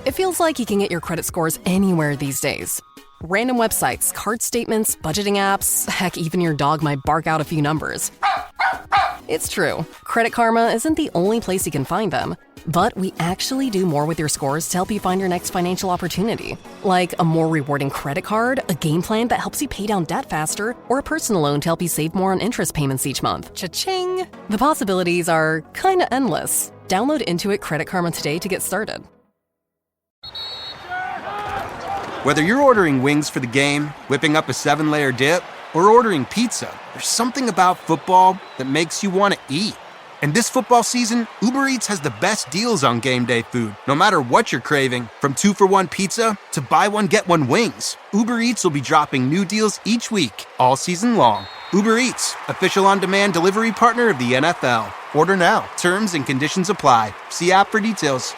It feels like you can get your credit scores anywhere these days. Random websites, card statements, budgeting apps, heck, even your dog might bark out a few numbers. It's true. Credit Karma isn't the only place you can find them. But we actually do more with your scores to help you find your next financial opportunity. Like a more rewarding credit card, a game plan that helps you pay down debt faster, or a personal loan to help you save more on interest payments each month. Cha-ching! The possibilities are kinda endless. Download Intuit Credit Karma today to get started. Whether you're ordering wings for the game, whipping up a 7-layer dip, or ordering pizza, there's something about football that makes you want to eat. And this football season, Uber Eats has the best deals on game day food. No matter what you're craving, from 2-for-1 pizza to buy one, get one wings, Uber Eats will be dropping new deals each week, all season long. Uber Eats, official on-demand delivery partner of the NFL. Order now. Terms and conditions apply. See app for details.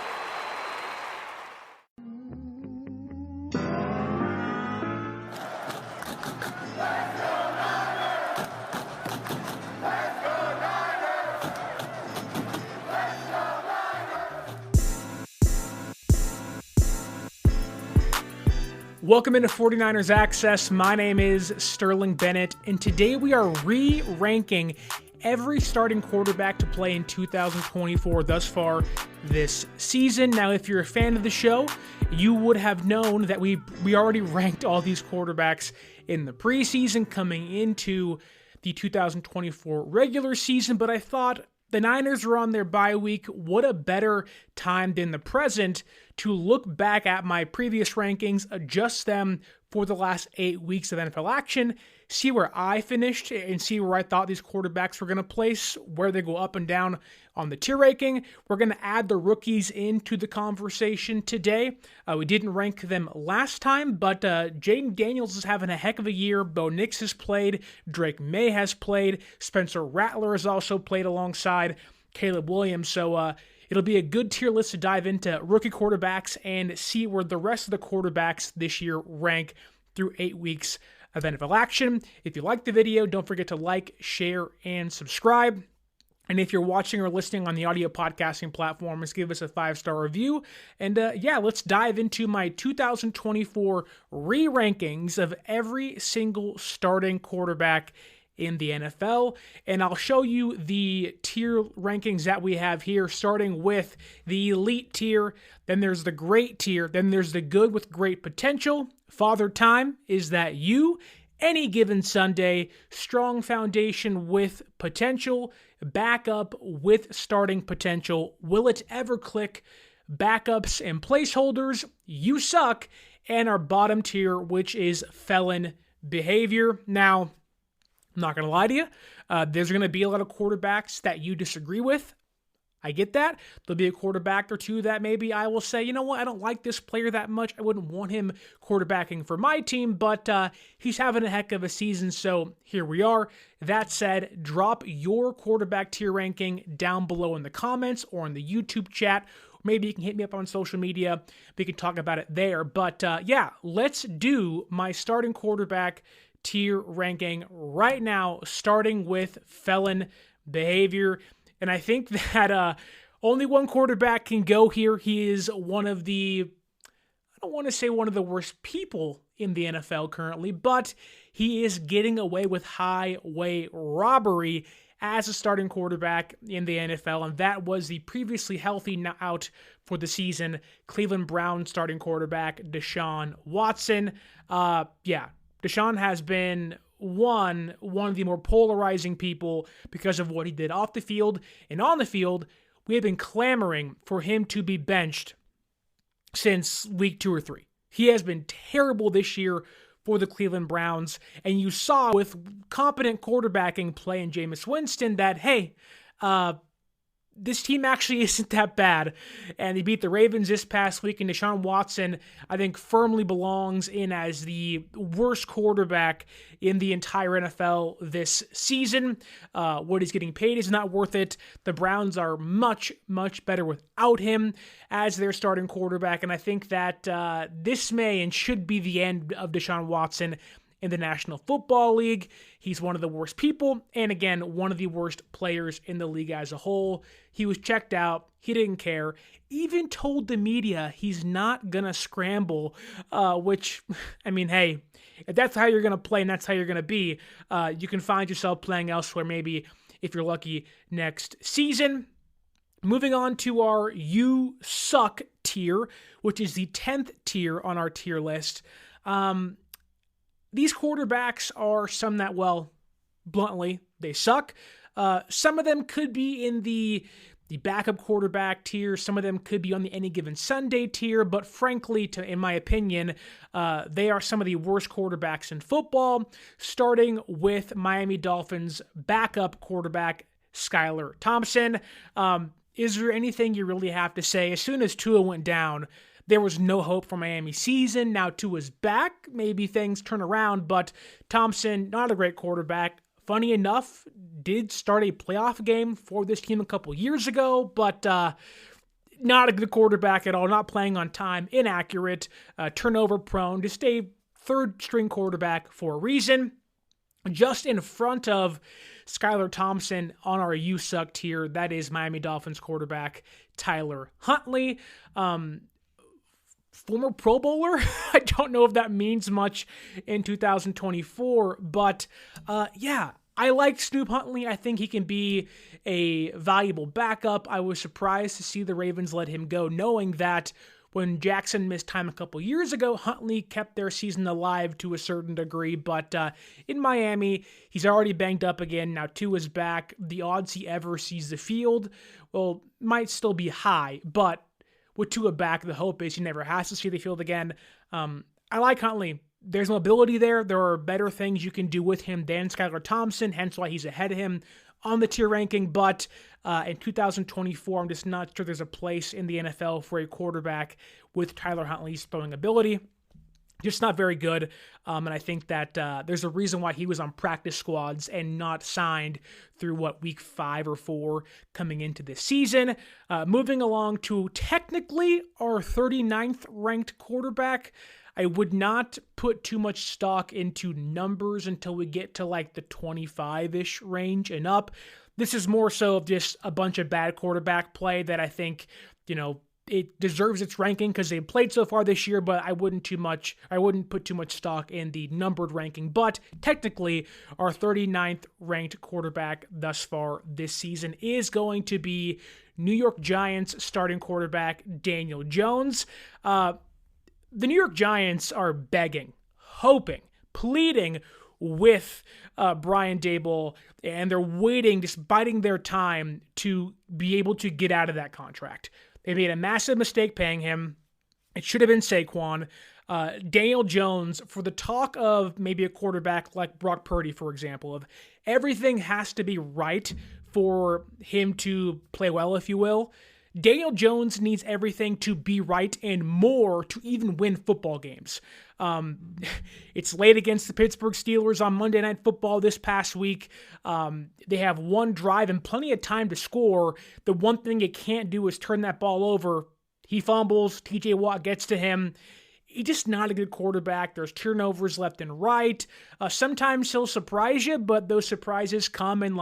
Welcome into 49ers Access. My name is Sterling Bennett, and today we are re-ranking every starting quarterback to play in 2024 thus far this season. Now, if you're a fan of the show, you would have known that we already ranked all these quarterbacks in the preseason coming into the 2024 regular season, but I thought the Niners are on their bye week. What a better time than the present to look back at my previous rankings, adjust them for the last 8 weeks of NFL action, see where I finished, and see where I thought these quarterbacks were going to place, where they go up and down on the tier ranking. We're going to add the rookies into the conversation today. We didn't rank them last time, but Jayden Daniels is having a heck of a year. Bo Nix has played. Drake May has played. Spencer Rattler has also played alongside Caleb Williams. So it'll be a good tier list to dive into rookie quarterbacks and see where the rest of the quarterbacks this year rank through 8 weeks of NFL action. If you like the video, don't forget to like, share, and subscribe. And if you're watching or listening on the audio podcasting platforms, give us a 5-star review. And let's dive into my 2024 re-rankings of every single starting quarterback in the NFL. And I'll show you the tier rankings that we have here, starting with the elite tier. Then there's the great tier. Then there's the good with great potential. Father Time, is that you? Any given Sunday, strong foundation with potential, backup with starting potential. Will it ever click? Backups and placeholders, you suck. And our bottom tier, which is felon behavior. Now, I'm not going to lie to you. There's going to be a lot of quarterbacks that you disagree with. I get that. There'll be a quarterback or two that maybe I will say, you know what, I don't like this player that much. I wouldn't want him quarterbacking for my team, but he's having a heck of a season, so here we are. That said, drop your quarterback tier ranking down below in the comments or in the YouTube chat. Maybe you can hit me up on social media. We can talk about it there. But let's do my starting quarterback tier ranking right now, starting with felon behavior. And I think that only one quarterback can go here. He is one of the, I don't want to say one of the worst people in the NFL currently, but he is getting away with highway robbery as a starting quarterback in the NFL. And that was the previously healthy, now out for the season, Cleveland Browns starting quarterback, Deshaun Watson. Deshaun has been one of the more polarizing people because of what he did off the field. And on the field, we have been clamoring for him to be benched since week 2 or 3. He has been terrible this year for the Cleveland Browns. And you saw with competent quarterbacking play in Jameis Winston that, hey, this team actually isn't that bad. And they beat the Ravens this past week, and Deshaun Watson, I think, firmly belongs in as the worst quarterback in the entire NFL this season. What he's getting paid is not worth it. The Browns are much, much better without him as their starting quarterback, and I think that this may and should be the end of Deshaun Watson in the National Football League. He's one of the worst people, and again, one of the worst players in the league as a whole. He was checked out. He didn't care. Even told the media he's not going to scramble, which, I mean, hey, if that's how you're going to play and that's how you're going to be, you can find yourself playing elsewhere maybe if you're lucky next season. Moving on to our You Suck tier, which is the 10th tier on our tier list. These quarterbacks are some that, well, bluntly, they suck. Some of them could be in the backup quarterback tier. Some of them could be on the Any Given Sunday tier. But frankly, in my opinion, they are some of the worst quarterbacks in football, starting with Miami Dolphins backup quarterback Skylar Thompson. Is there anything you really have to say? As soon as Tua went down, there was no hope for Miami's season. Now Tua's back. Maybe things turn around, but Thompson, not a great quarterback. Funny enough, did start a playoff game for this team a couple years ago, but not a good quarterback at all. Not playing on time, inaccurate, turnover prone. Just a third-string quarterback for a reason. Just in front of Skylar Thompson on our You Suck tier, that is Miami Dolphins quarterback Tyler Huntley. Former Pro Bowler. I don't know if that means much in 2024, but yeah, I like Snoop Huntley. I think he can be a valuable backup. I was surprised to see the Ravens let him go, knowing that when Jackson missed time a couple years ago, Huntley kept their season alive to a certain degree, but in Miami, he's already banged up again. Now Tua's back. The odds he ever sees the field, well, might still be high, but with Tua back, the hope is he never has to see the field again. I like Huntley. There's mobility there. There are better things you can do with him than Skylar Thompson, hence why he's ahead of him on the tier ranking. But in 2024, I'm just not sure there's a place in the NFL for a quarterback with Tyler Huntley's throwing ability. Just not very good, and I think that there's a reason why he was on practice squads and not signed through, week 5 or 4 coming into this season. Moving along to technically our 39th ranked quarterback. I would not put too much stock into numbers until we get to the 25-ish range and up. This is more so of just a bunch of bad quarterback play that I think, it deserves its ranking because they played so far this year, but I wouldn't put too much stock in the numbered ranking. But technically, our 39th ranked quarterback thus far this season is going to be New York Giants starting quarterback Daniel Jones. The New York Giants are begging, hoping, pleading with Brian Daboll, and they're waiting, just biding their time to be able to get out of that contract. They made a massive mistake paying him. It should have been Saquon. Daniel Jones, for the talk of maybe a quarterback like Brock Purdy, for example, of everything has to be right for him to play well, if you will. Daniel Jones needs everything to be right and more to even win football games. It's late against the Pittsburgh Steelers on Monday Night Football this past week. They have one drive and plenty of time to score. The one thing you can't do is turn that ball over. He fumbles. TJ Watt gets to him. He's just not a good quarterback. There's turnovers left and right. Sometimes he'll surprise you, but those surprises come in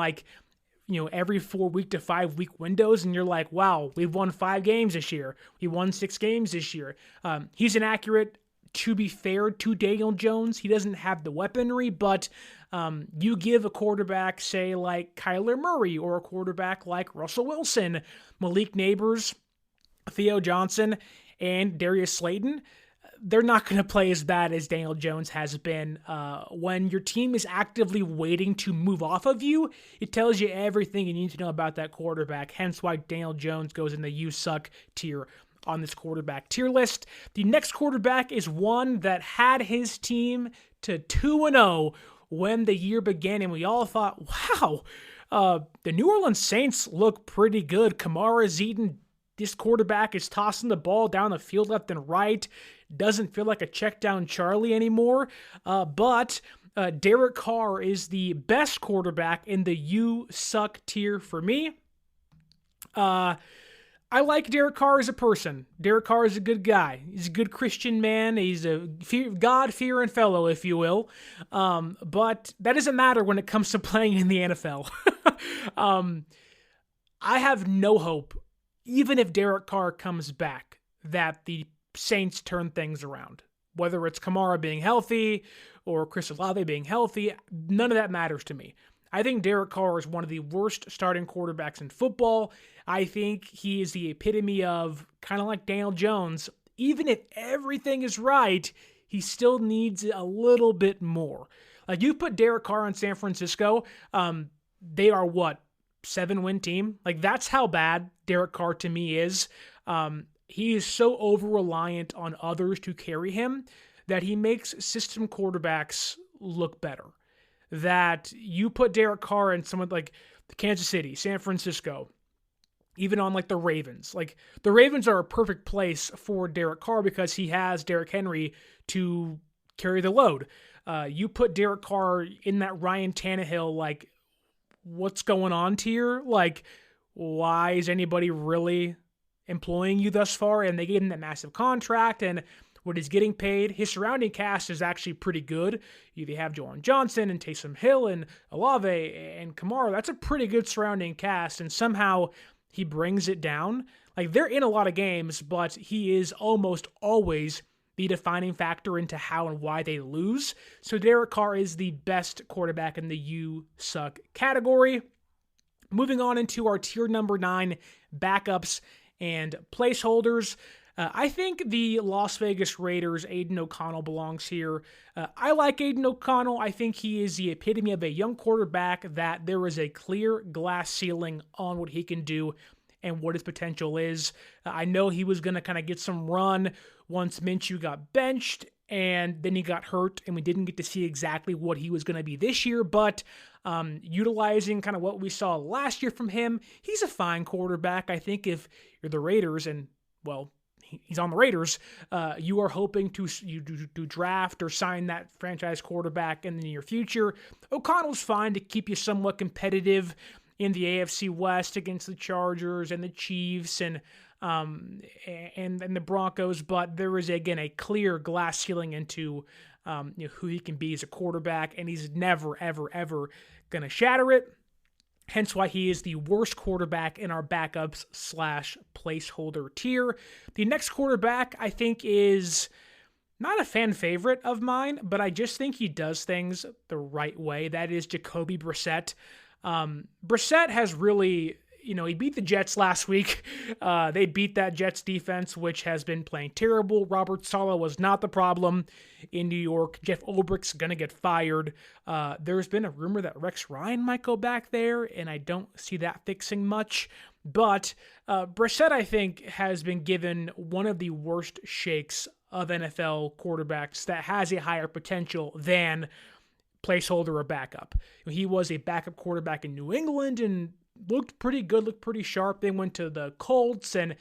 every 4 week to 5 week windows, and you're like, wow, we've won 5 games this year. We won 6 games this year. He's inaccurate. To be fair to Daniel Jones, he doesn't have the weaponry, but you give a quarterback, say, like Kyler Murray, or a quarterback like Russell Wilson, Malik Neighbors, Theo Johnson, and Darius Slayton, they're not going to play as bad as Daniel Jones has been. When your team is actively waiting to move off of you, it tells you everything you need to know about that quarterback, hence why Daniel Jones goes in the You Suck tier on this quarterback tier list. The next quarterback is one that had his team to 2-0 when the year began, and we all thought, wow, the New Orleans Saints look pretty good. Kamara's eating. This quarterback is tossing the ball down the field left and right. Doesn't feel like a check down Charlie anymore. But Derek Carr is the best quarterback in the You Suck tier for me. I like Derek Carr as a person. Derek Carr is a good guy. He's a good Christian man. He's a God-fearing fellow, if you will. But that doesn't matter when it comes to playing in the NFL. I have no hope, even if Derek Carr comes back, that the Saints turn things around. Whether it's Kamara being healthy or Chris Olave being healthy, none of that matters to me. I think Derek Carr is one of the worst starting quarterbacks in football. I think he is the epitome of kind of like Daniel Jones. Even if everything is right, he still needs a little bit more. Like, you put Derek Carr on San Francisco, they are what? 7-win team? Like, that's how bad Derek Carr to me is. He is so over-reliant on others to carry him that he makes system quarterbacks look better. That you put Derek Carr in someone like Kansas City, San Francisco, even on like the Ravens. Like, the Ravens are a perfect place for Derek Carr because he has Derrick Henry to carry the load. You put Derek Carr in that Ryan Tannehill, like, what's going on tier? Like, why is anybody really employing you thus far? And they gave him that massive contract, and what he's getting paid, his surrounding cast is actually pretty good. You have Jalen Johnson and Taysom Hill and Olave and Kamara. That's a pretty good surrounding cast, and somehow he brings it down. Like, they're in a lot of games, but he is almost always the defining factor into how and why they lose. So Derek Carr is the best quarterback in the you suck category. Moving on into our tier number 9, backups and placeholders. I think the Las Vegas Raiders' Aiden O'Connell belongs here. I like Aiden O'Connell. I think he is the epitome of a young quarterback that there is a clear glass ceiling on what he can do and what his potential is. I know he was going to kind of get some run once Minshew got benched, and then he got hurt, and we didn't get to see exactly what he was going to be this year, but utilizing kind of what we saw last year from him, he's a fine quarterback. I think if you're the Raiders, and, well, he's on the Raiders, you are hoping to draft or sign that franchise quarterback in the near future. O'Connell's fine to keep you somewhat competitive in the AFC West against the Chargers and the Chiefs and the Broncos, but there is, again, a clear glass ceiling into who he can be as a quarterback, and he's never, ever, ever going to shatter it. Hence why he is the worst quarterback in our backups / placeholder tier. The next quarterback, I think, is not a fan favorite of mine, but I just think he does things the right way. That is Jacoby Brissett. Brissett has really, he beat the Jets last week. They beat that Jets defense, which has been playing terrible. Robert Saleh was not the problem in New York. Jeff Ulbricht's going to get fired. There's been a rumor that Rex Ryan might go back there, and I don't see that fixing much. But Brissett, I think, has been given one of the worst shakes of NFL quarterbacks that has a higher potential than placeholder or backup. He was a backup quarterback in New England and looked pretty good, looked pretty sharp. Then went to the Colts and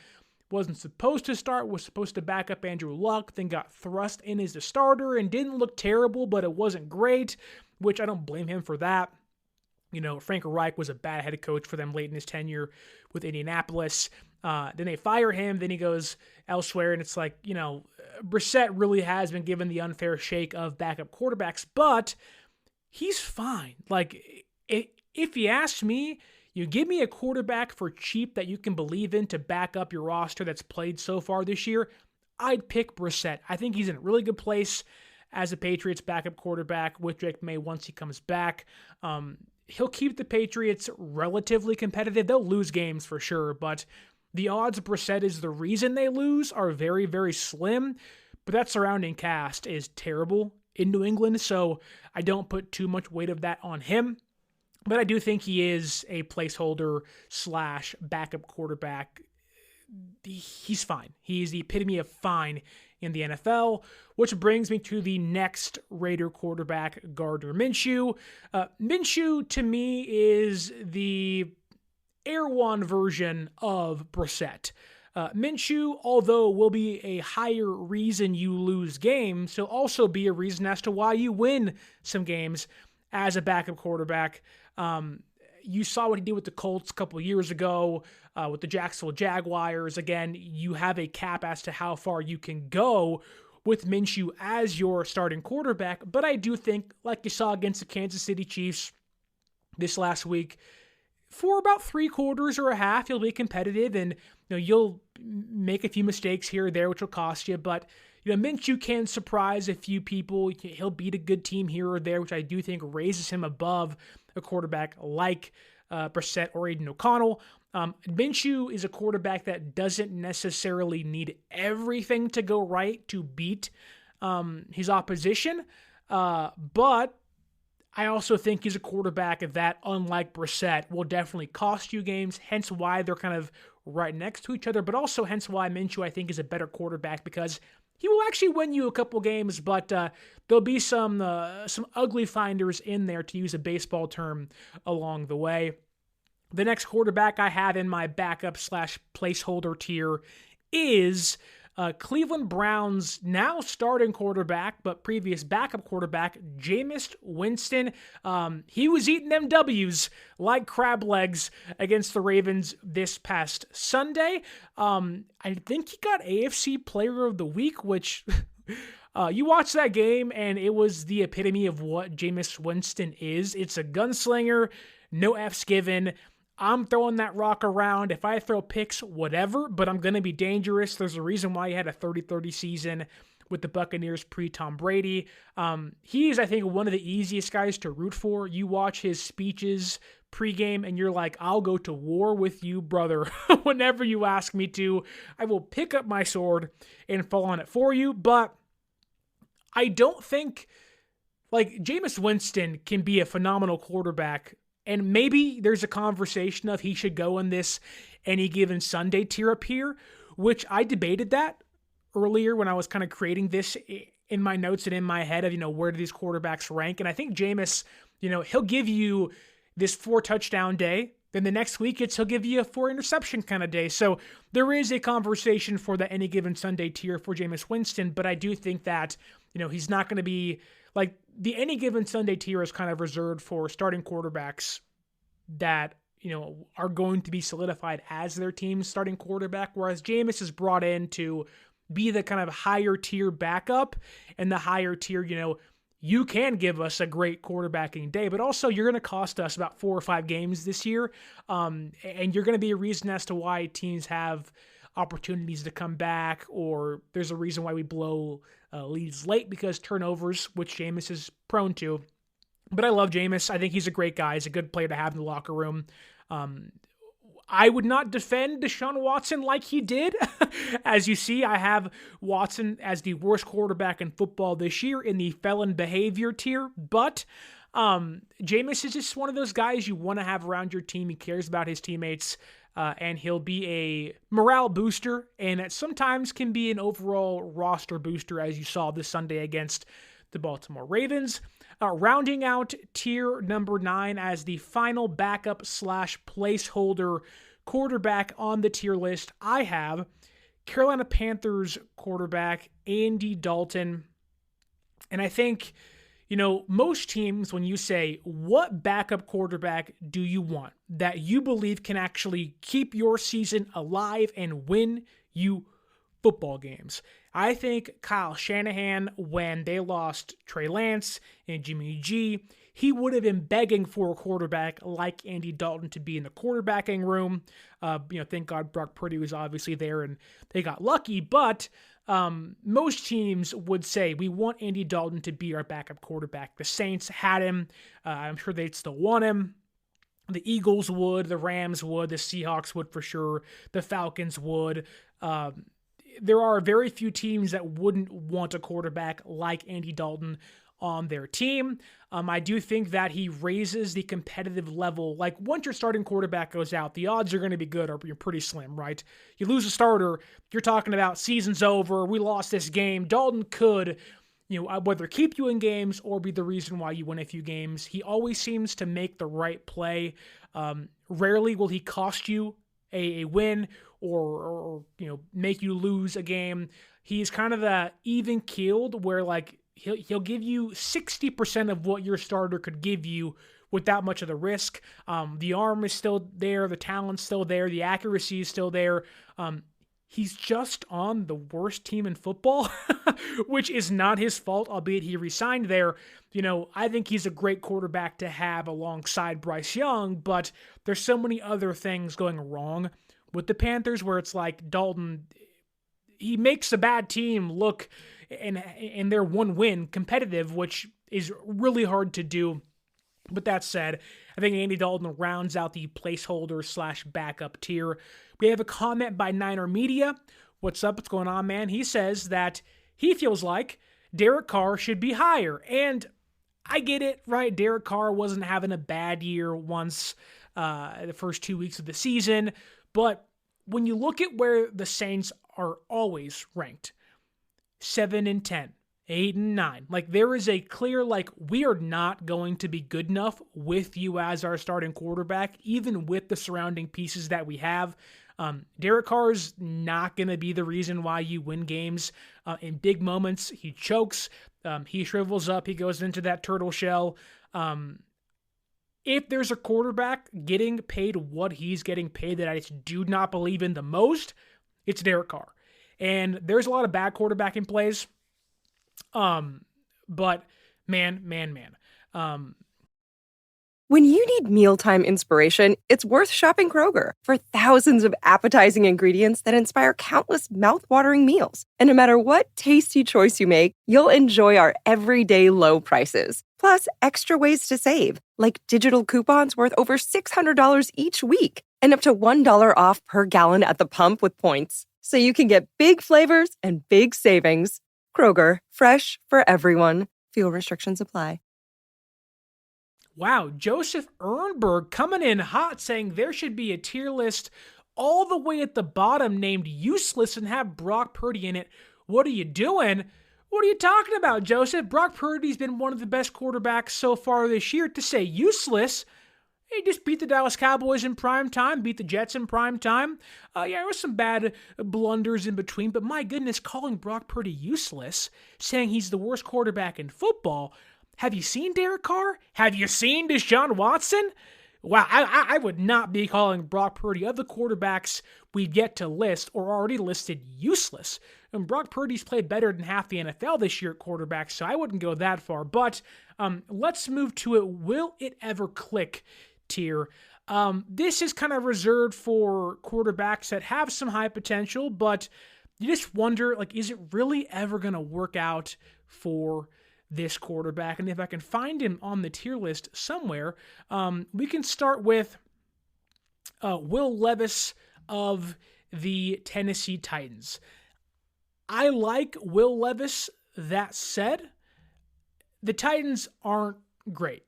wasn't supposed to start, was supposed to back up Andrew Luck, then got thrust in as the starter and didn't look terrible, but it wasn't great, which I don't blame him for that. Frank Reich was a bad head coach for them late in his tenure with Indianapolis. Then they fire him, then he goes elsewhere, and it's like, Brissett really has been given the unfair shake of backup quarterbacks, but he's fine. Like, if you ask me, you give me a quarterback for cheap that you can believe in to back up your roster that's played so far this year, I'd pick Brissett. I think he's in a really good place as a Patriots backup quarterback with Drake May once he comes back. He'll keep the Patriots relatively competitive. They'll lose games for sure, but the odds Brissett is the reason they lose are very, very slim. But that surrounding cast is terrible in New England, so I don't put too much weight of that on him. But I do think he is a placeholder / backup quarterback. He's fine. He's the epitome of fine in the NFL, which brings me to the next Raider quarterback, Gardner Minshew. Minshew, to me, is the Air One version of Brissett. Minshew, although will be a higher reason you lose games, he'll also be a reason as to why you win some games as a backup quarterback. You saw what he did with the Colts a couple of years ago, with the Jacksonville Jaguars. Again, you have a cap as to how far you can go with Minshew as your starting quarterback. But I do think, like you saw against the Kansas City Chiefs this last week, for about 3 quarters or a half, you'll be competitive, and you'll make a few mistakes here or there, which will cost you. But Minshew can surprise a few people. He'll beat a good team here or there, which I do think raises him above a quarterback like Brissett or Aiden O'Connell. Minshew is a quarterback that doesn't necessarily need everything to go right to beat his opposition, but I also think he's a quarterback that, unlike Brissett, will definitely cost you games, hence why they're kind of right next to each other, but also hence why Minshew, I think, is a better quarterback, because he will actually win you a couple games, but there'll be some ugly finders in there, to use a baseball term, along the way. The next quarterback I have in my backup / placeholder tier is Cleveland Browns now starting quarterback, but previous backup quarterback, Jameis Winston. He was eating them W's like crab legs against the Ravens this past Sunday. I think he got AFC Player of the Week, which you watch that game and it was the epitome of what Jameis Winston is. It's a gunslinger, no F's given. I'm throwing that rock around. If I throw picks, whatever, but I'm going to be dangerous. There's a reason why he had a 30-30 season with the Buccaneers pre-Tom Brady. He is, I think, one of the easiest guys to root for. You watch his speeches pregame and you're like, I'll go to war with you, brother. Whenever you ask me to, I will pick up my sword and fall on it for you. But I don't think, Jameis Winston can be a phenomenal quarterback. And maybe there's a conversation of he should go in this Any Given Sunday tier up here, which I debated that earlier when I was kind of creating this in my notes and in my head of, where do these quarterbacks rank? And I think Jameis, he'll give you this 4-touchdown day. Then the next week he'll give you a 4-interception kind of day. So there is a conversation for the Any Given Sunday tier for Jameis Winston, but I do think that, he's not going to be the Any Given Sunday tier is kind of reserved for starting quarterbacks that, are going to be solidified as their team's starting quarterback, whereas Jameis is brought in to be the kind of higher tier backup, and the higher tier, you can give us a great quarterbacking day, but also you're going to cost us about 4 or 5 games this year, and you're going to be a reason as to why teams have opportunities to come back, or there's a reason why we blow leads late because turnovers, which Jameis is prone to. But I love Jameis. I think he's a great guy. He's a good player to have in the locker room. I would not defend Deshaun Watson like he did. As you see, I have Watson as the worst quarterback in football this year in the felon behavior tier. But Jameis is just one of those guys you want to have around your team. He cares about his teammates. And he'll be a morale booster, and it sometimes can be an overall roster booster, as you saw this Sunday against the Baltimore Ravens. Rounding out tier number 9 as the final backup / placeholder quarterback on the tier list, I have Carolina Panthers quarterback Andy Dalton. And I think, most teams, when you say, what backup quarterback do you want that you believe can actually keep your season alive and win you football games? I think Kyle Shanahan, when they lost Trey Lance and Jimmy G, he would have been begging for a quarterback like Andy Dalton to be in the quarterbacking room. Thank God Brock Purdy was obviously there and they got lucky, but most teams would say, we want Andy Dalton to be our backup quarterback. The Saints had him. I'm sure they'd still want him. The Eagles would, the Rams would, the Seahawks would for sure, the Falcons would. There are very few teams that wouldn't want a quarterback like Andy Dalton on their team. I do think that he raises the competitive level. Once your starting quarterback goes out, the odds are going to be good or you're pretty slim, right? You lose a starter, you're talking about season's over, we lost this game. Dalton could, whether keep you in games or be the reason why you win a few games. He always seems to make the right play. Rarely will he cost you a win or make you lose a game. He's kind of the even keeled where he'll give you 60% of what your starter could give you without much of the risk. The arm is still there, the talent's still there, the accuracy is still there. He's just on the worst team in football, which is not his fault, albeit he resigned there. I think he's a great quarterback to have alongside Bryce Young, but there's so many other things going wrong with the Panthers where it's like Dalton, he makes a bad team look, and they're one win competitive, which is really hard to do. But that said, I think Andy Dalton rounds out the placeholder / backup tier. We have a comment by Niner Media. What's up? What's going on, man? He says that he feels like Derek Carr should be higher. And I get it, right? Derek Carr wasn't having a bad year once the first 2 weeks of the season. But when you look at where the Saints are always ranked, 7 and 10. 8 and 9. There is a clear, we are not going to be good enough with you as our starting quarterback, even with the surrounding pieces that we have. Derek Carr is not going to be the reason why you win games. In big moments, he chokes, he shrivels up, he goes into that turtle shell. If there's a quarterback getting paid what he's getting paid that I just do not believe in the most, it's Derek Carr. And there's a lot of bad quarterbacking plays. But man. When you need mealtime inspiration, it's worth shopping Kroger for thousands of appetizing ingredients that inspire countless mouthwatering meals. And no matter what tasty choice you make, you'll enjoy our everyday low prices. Plus, extra ways to save, like digital coupons worth over $600 each week and up to $1 off per gallon at the pump with points. So you can get big flavors and big savings. Kroger, fresh for everyone. Fuel restrictions apply. Wow, Joseph Ehrenberg coming in hot saying there should be a tier list all the way at the bottom named useless and have Brock Purdy in it. What are you doing? What are you talking about, Joseph? Brock Purdy's been one of the best quarterbacks so far this year. To say useless, he just beat the Dallas Cowboys in prime time, beat the Jets in prime time. There was some bad blunders in between, but my goodness, calling Brock Purdy useless, saying he's the worst quarterback in football. Have you seen Derek Carr? Have you seen Deshaun Watson? Wow, I would not be calling Brock Purdy, of the quarterbacks we've yet to list or already listed, useless. And Brock Purdy's played better than half the NFL this year at quarterback, so I wouldn't go that far. But let's move to it. Will it ever click tier? This is kind of reserved for quarterbacks that have some high potential, but you just wonder, is it really ever going to work out for this quarterback? And if I can find him on the tier list somewhere, we can start with Will Levis of the Tennessee Titans. I like Will Levis. That said, the Titans aren't great.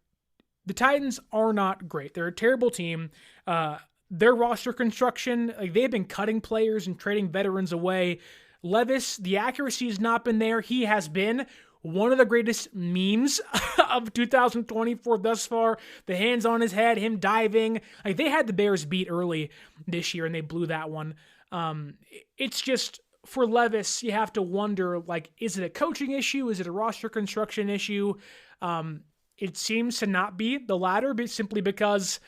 The Titans are not great. They're a terrible team. Their roster construction, they've been cutting players and trading veterans away. Levis, the accuracy has not been there. He has been one of the greatest memes of 2024 thus far. The hands on his head, him diving. They had the Bears beat early this year, and they blew that one. It's just, for Levis, you have to wonder, is it a coaching issue? Is it a roster construction issue? It seems to not be the latter, but simply because,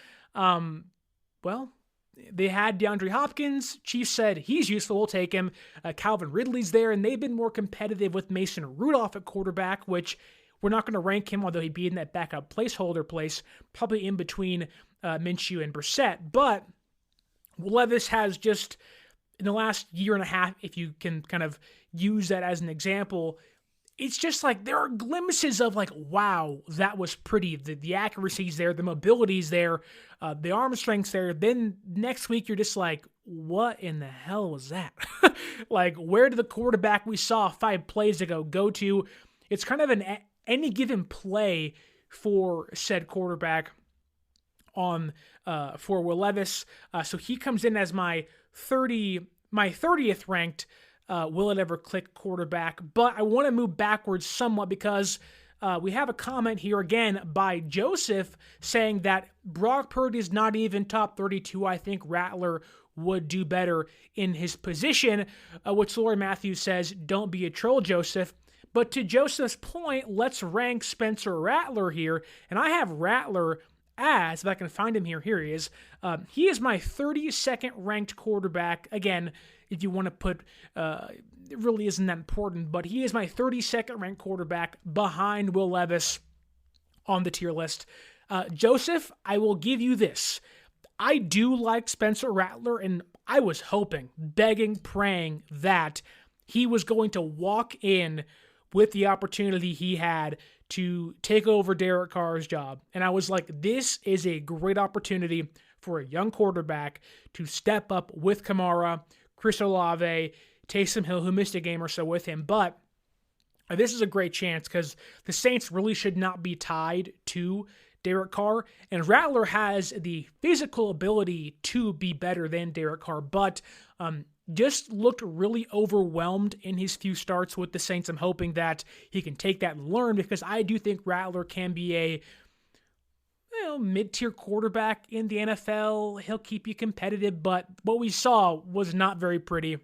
they had DeAndre Hopkins. Chiefs said he's useful, we'll take him. Calvin Ridley's there, and they've been more competitive with Mason Rudolph at quarterback, which we're not going to rank him, although he'd be in that backup placeholder place, probably in between Minshew and Brissett. But Levis has just, in the last year and a half, if you can kind of use that as an example, it's just there are glimpses of wow, that was pretty. The accuracy's there, the mobility's there, the arm strength's there. Then next week you're just what in the hell was that? Where did the quarterback we saw 5 plays ago go to? It's kind of any given play for said quarterback on for Will Levis. So he comes in as my 30th ranked will it ever click quarterback. But I want to move backwards somewhat because we have a comment here again by Joseph saying that Brock Purdy is not even top 32. I think Rattler would do better in his position, which Lori Matthews says, don't be a troll, Joseph. But to Joseph's point, let's rank Spencer Rattler here. And I have Rattler as, if I can find him here, here he is. He is my 32nd ranked quarterback. Again, if you want to put, it really isn't that important, but he is my 32nd ranked quarterback behind Will Levis on the tier list. Joseph, I will give you this. I do like Spencer Rattler, and I was hoping, begging, praying that he was going to walk in with the opportunity he had to take over Derek Carr's job. And I was like, this is a great opportunity for a young quarterback to step up with Kamara, Chris Olave, Taysom Hill, who missed a game or so with him. But this is a great chance because the Saints really should not be tied to Derek Carr. And Rattler has the physical ability to be better than Derek Carr, but just looked really overwhelmed in his few starts with the Saints. I'm hoping that he can take that and learn, because I do think Rattler can be a mid-tier quarterback in the NFL. He'll keep you competitive, but what we saw was not very pretty.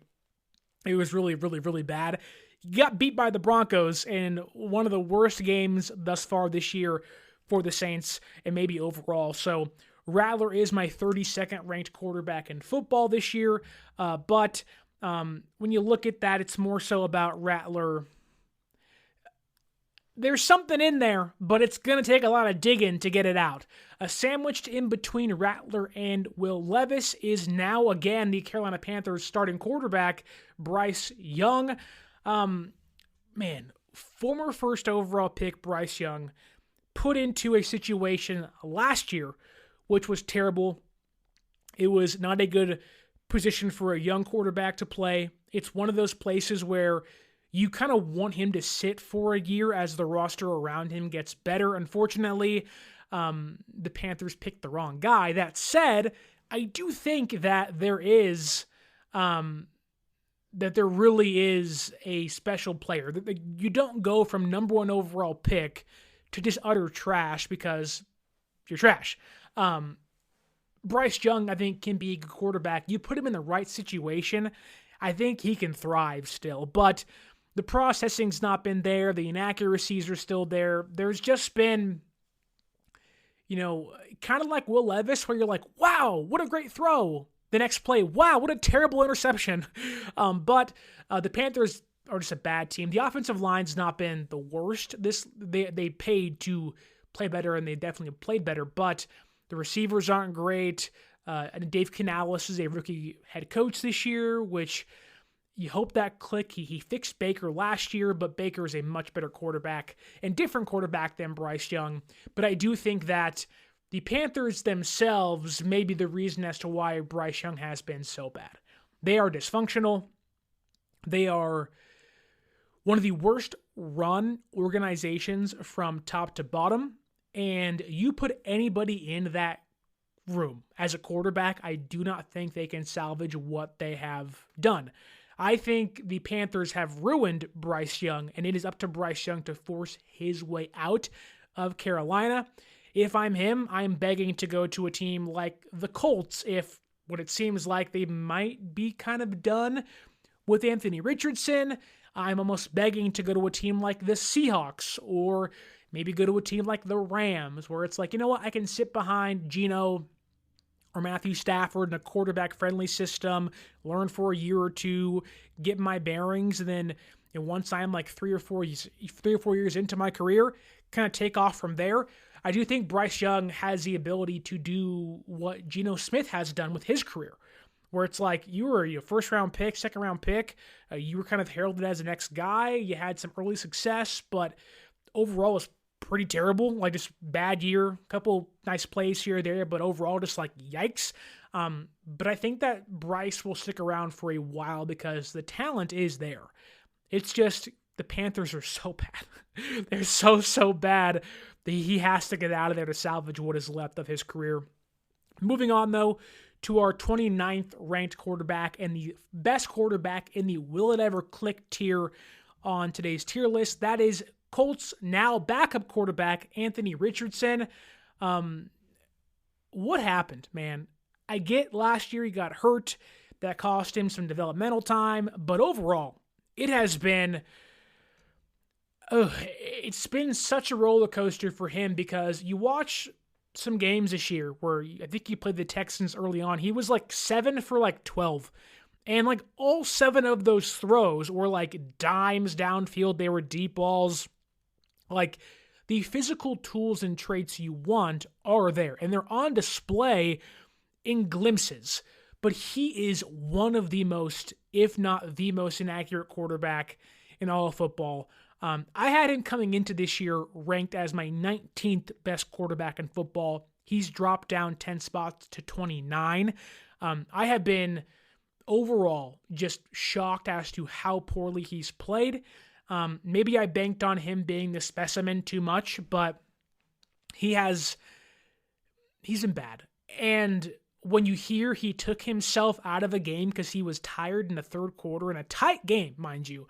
It was really, really, really bad. He got beat by the Broncos in one of the worst games thus far this year for the Saints, and maybe overall. So Rattler is my 32nd ranked quarterback in football this year, but when you look at that, it's more so about Rattler. There's something in there, but it's going to take a lot of digging to get it out. Sandwiched in between Rattler and Will Levis is now again the Carolina Panthers starting quarterback, Bryce Young. Former first overall pick Bryce Young put into a situation last year which was terrible. It was not a good position for a young quarterback to play. It's one of those places where you kind of want him to sit for a year as the roster around him gets better. Unfortunately, the Panthers picked the wrong guy. That said, I do think that there really is a special player. You don't go from number one overall pick to just utter trash because you're trash. Bryce Young, I think, can be a good quarterback. You put him in the right situation, I think he can thrive still. But the processing's not been there. The inaccuracies are still there. There's just been, kind of like Will Levis, where you're like, wow, what a great throw. The next play, wow, what a terrible interception. But the Panthers are just a bad team. The offensive line's not been the worst. They paid to play better, and they definitely played better, but the receivers aren't great. And Dave Canales is a rookie head coach this year, which you hope that click. He fixed Baker last year, but Baker is a much better quarterback and different quarterback than Bryce Young. But I do think that the Panthers themselves may be the reason as to why Bryce Young has been so bad. They are dysfunctional. They are one of the worst run organizations from top to bottom. And you put anybody in that room as a quarterback, I do not think they can salvage what they have done. I think the Panthers have ruined Bryce Young, and it is up to Bryce Young to force his way out of Carolina. If I'm him, I'm begging to go to a team like the Colts, if what it seems like they might be kind of done with Anthony Richardson. I'm almost begging to go to a team like the Seahawks, or maybe go to a team like the Rams, where it's like, you know what, I can sit behind Geno or Matthew Stafford in a quarterback-friendly system, learn for a year or two, get my bearings, and then once I'm like 3 or 4 years into my career, kind of take off from there. I do think Bryce Young has the ability to do what Geno Smith has done with his career, where it's like you were a first-round pick, second-round pick, you were kind of heralded as the next guy, you had some early success, but overall it's pretty terrible, like just bad year, couple nice plays here or there, but overall just like yikes. But I think that Bryce will stick around for a while because the talent is there. It's just the Panthers are so bad. They're so bad that he has to get out of there to salvage what is left of his career. Moving on, though, to our 29th ranked quarterback and the best quarterback in the will it ever click tier on today's tier list. That is Colts now backup quarterback Anthony Richardson. What happened, man? I get last year he got hurt. That cost him some developmental time. But overall, it has been... it's been such a roller coaster for him because you watch some games this year where I think he played the Texans early on. He was like 7 for like 12. And like all 7 of those throws were like dimes downfield. They were deep balls. Like the physical tools and traits you want are there, and they're on display in glimpses. But he is one of the most, if not the most inaccurate quarterback in all of football. I had him coming into this year ranked as my 19th best quarterback in football. He's dropped down 10 spots to 29. I have been overall just shocked as to how poorly he's played. Maybe I banked on him being the specimen too much, but he's been bad. And when you hear he took himself out of a game because he was tired in the third quarter in a tight game, mind you,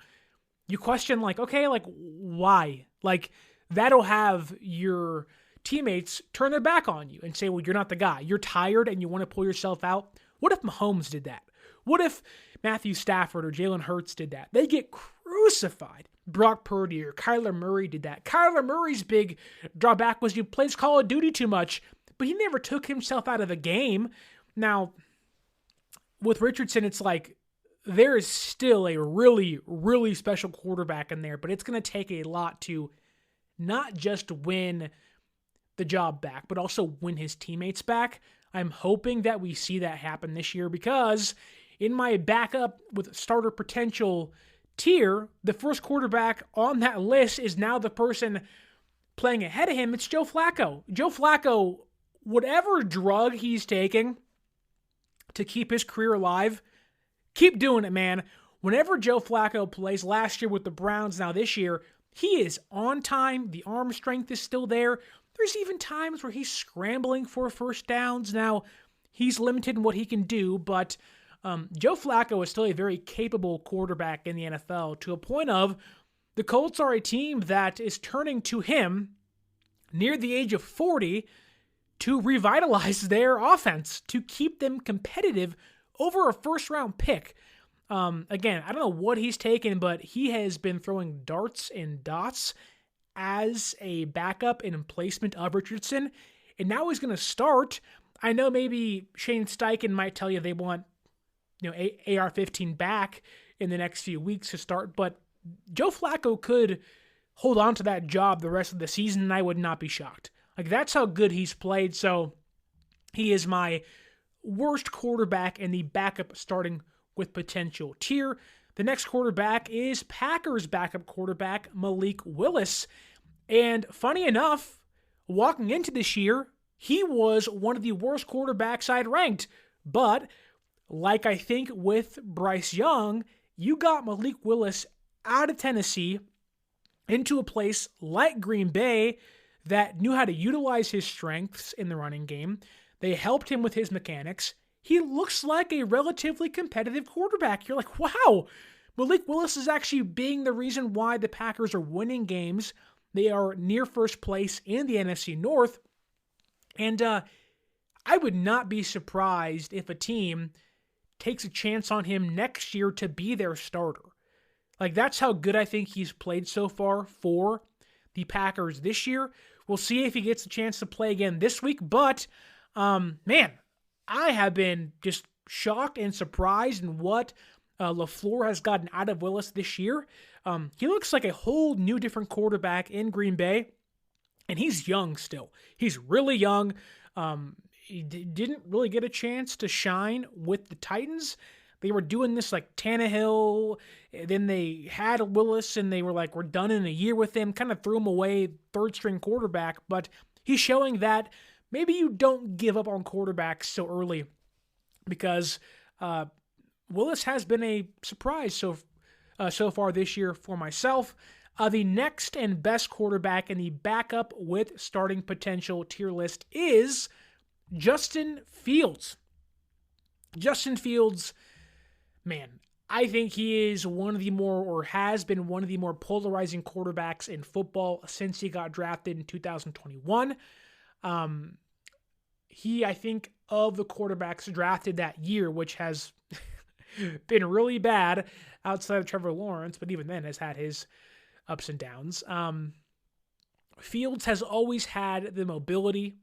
you question like, okay, like why? Like that'll have your teammates turn their back on you and say, well, you're not the guy. You're tired and you want to pull yourself out. What if Mahomes did that? What if Matthew Stafford or Jalen Hurts did that? They get crucified. Brock Purdy or Kyler Murray did that. Kyler Murray's big drawback was he plays Call of Duty too much, but he never took himself out of a game. Now, with Richardson, it's like there is still a really, really special quarterback in there, but it's going to take a lot to not just win the job back, but also win his teammates back. I'm hoping that we see that happen this year because in my backup with starter potential tier, the first quarterback on that list is now the person playing ahead of him. It's Joe Flacco. Joe Flacco, whatever drug he's taking to keep his career alive, keep doing it, man. Whenever Joe Flacco plays, last year with the Browns, now this year, he is on time. The arm strength is still there. There's even times where he's scrambling for first downs. Now, he's limited in what he can do, but Joe Flacco is still a very capable quarterback in the NFL to a point of the Colts are a team that is turning to him near the age of 40 to revitalize their offense, to keep them competitive over a first-round pick. Again, I don't know what he's taken, but he has been throwing darts and dots as a backup and placement of Richardson, and now he's going to start. I know maybe Shane Steichen might tell you they want AR-15 back in the next few weeks to start, but Joe Flacco could hold on to that job the rest of the season, and I would not be shocked. Like, that's how good he's played, so he is my worst quarterback in the backup starting with potential tier. The next quarterback is Packers backup quarterback Malik Willis, and funny enough, walking into this year, he was one of the worst quarterbacks I'd ranked, but like I think with Bryce Young, you got Malik Willis out of Tennessee into a place like Green Bay that knew how to utilize his strengths in the running game. They helped him with his mechanics. He looks like a relatively competitive quarterback. You're like, wow, Malik Willis is actually being the reason why the Packers are winning games. They are near first place in the NFC North. And I would not be surprised if a team takes a chance on him next year to be their starter. Like, that's how good I think he's played so far for the Packers this year. We'll see if he gets a chance to play again this week, but man, I have been just shocked and surprised in what LaFleur has gotten out of Willis this year. He looks like a whole new different quarterback in Green Bay, and he's young still. He's really young. He didn't really get a chance to shine with the Titans. They were doing this like Tannehill, then they had Willis, and they were like, we're done in a year with him, kind of threw him away, third-string quarterback, but he's showing that maybe you don't give up on quarterbacks so early because Willis has been a surprise so far this year for myself. The next and best quarterback in the backup with starting potential tier list is Justin Fields. Justin Fields, man, I think he is one of the more, or has been one of the more polarizing quarterbacks in football since he got drafted in 2021. He, I think, of the quarterbacks drafted that year, which has been really bad outside of Trevor Lawrence, but even then has had his ups and downs. Fields has always had the mobility,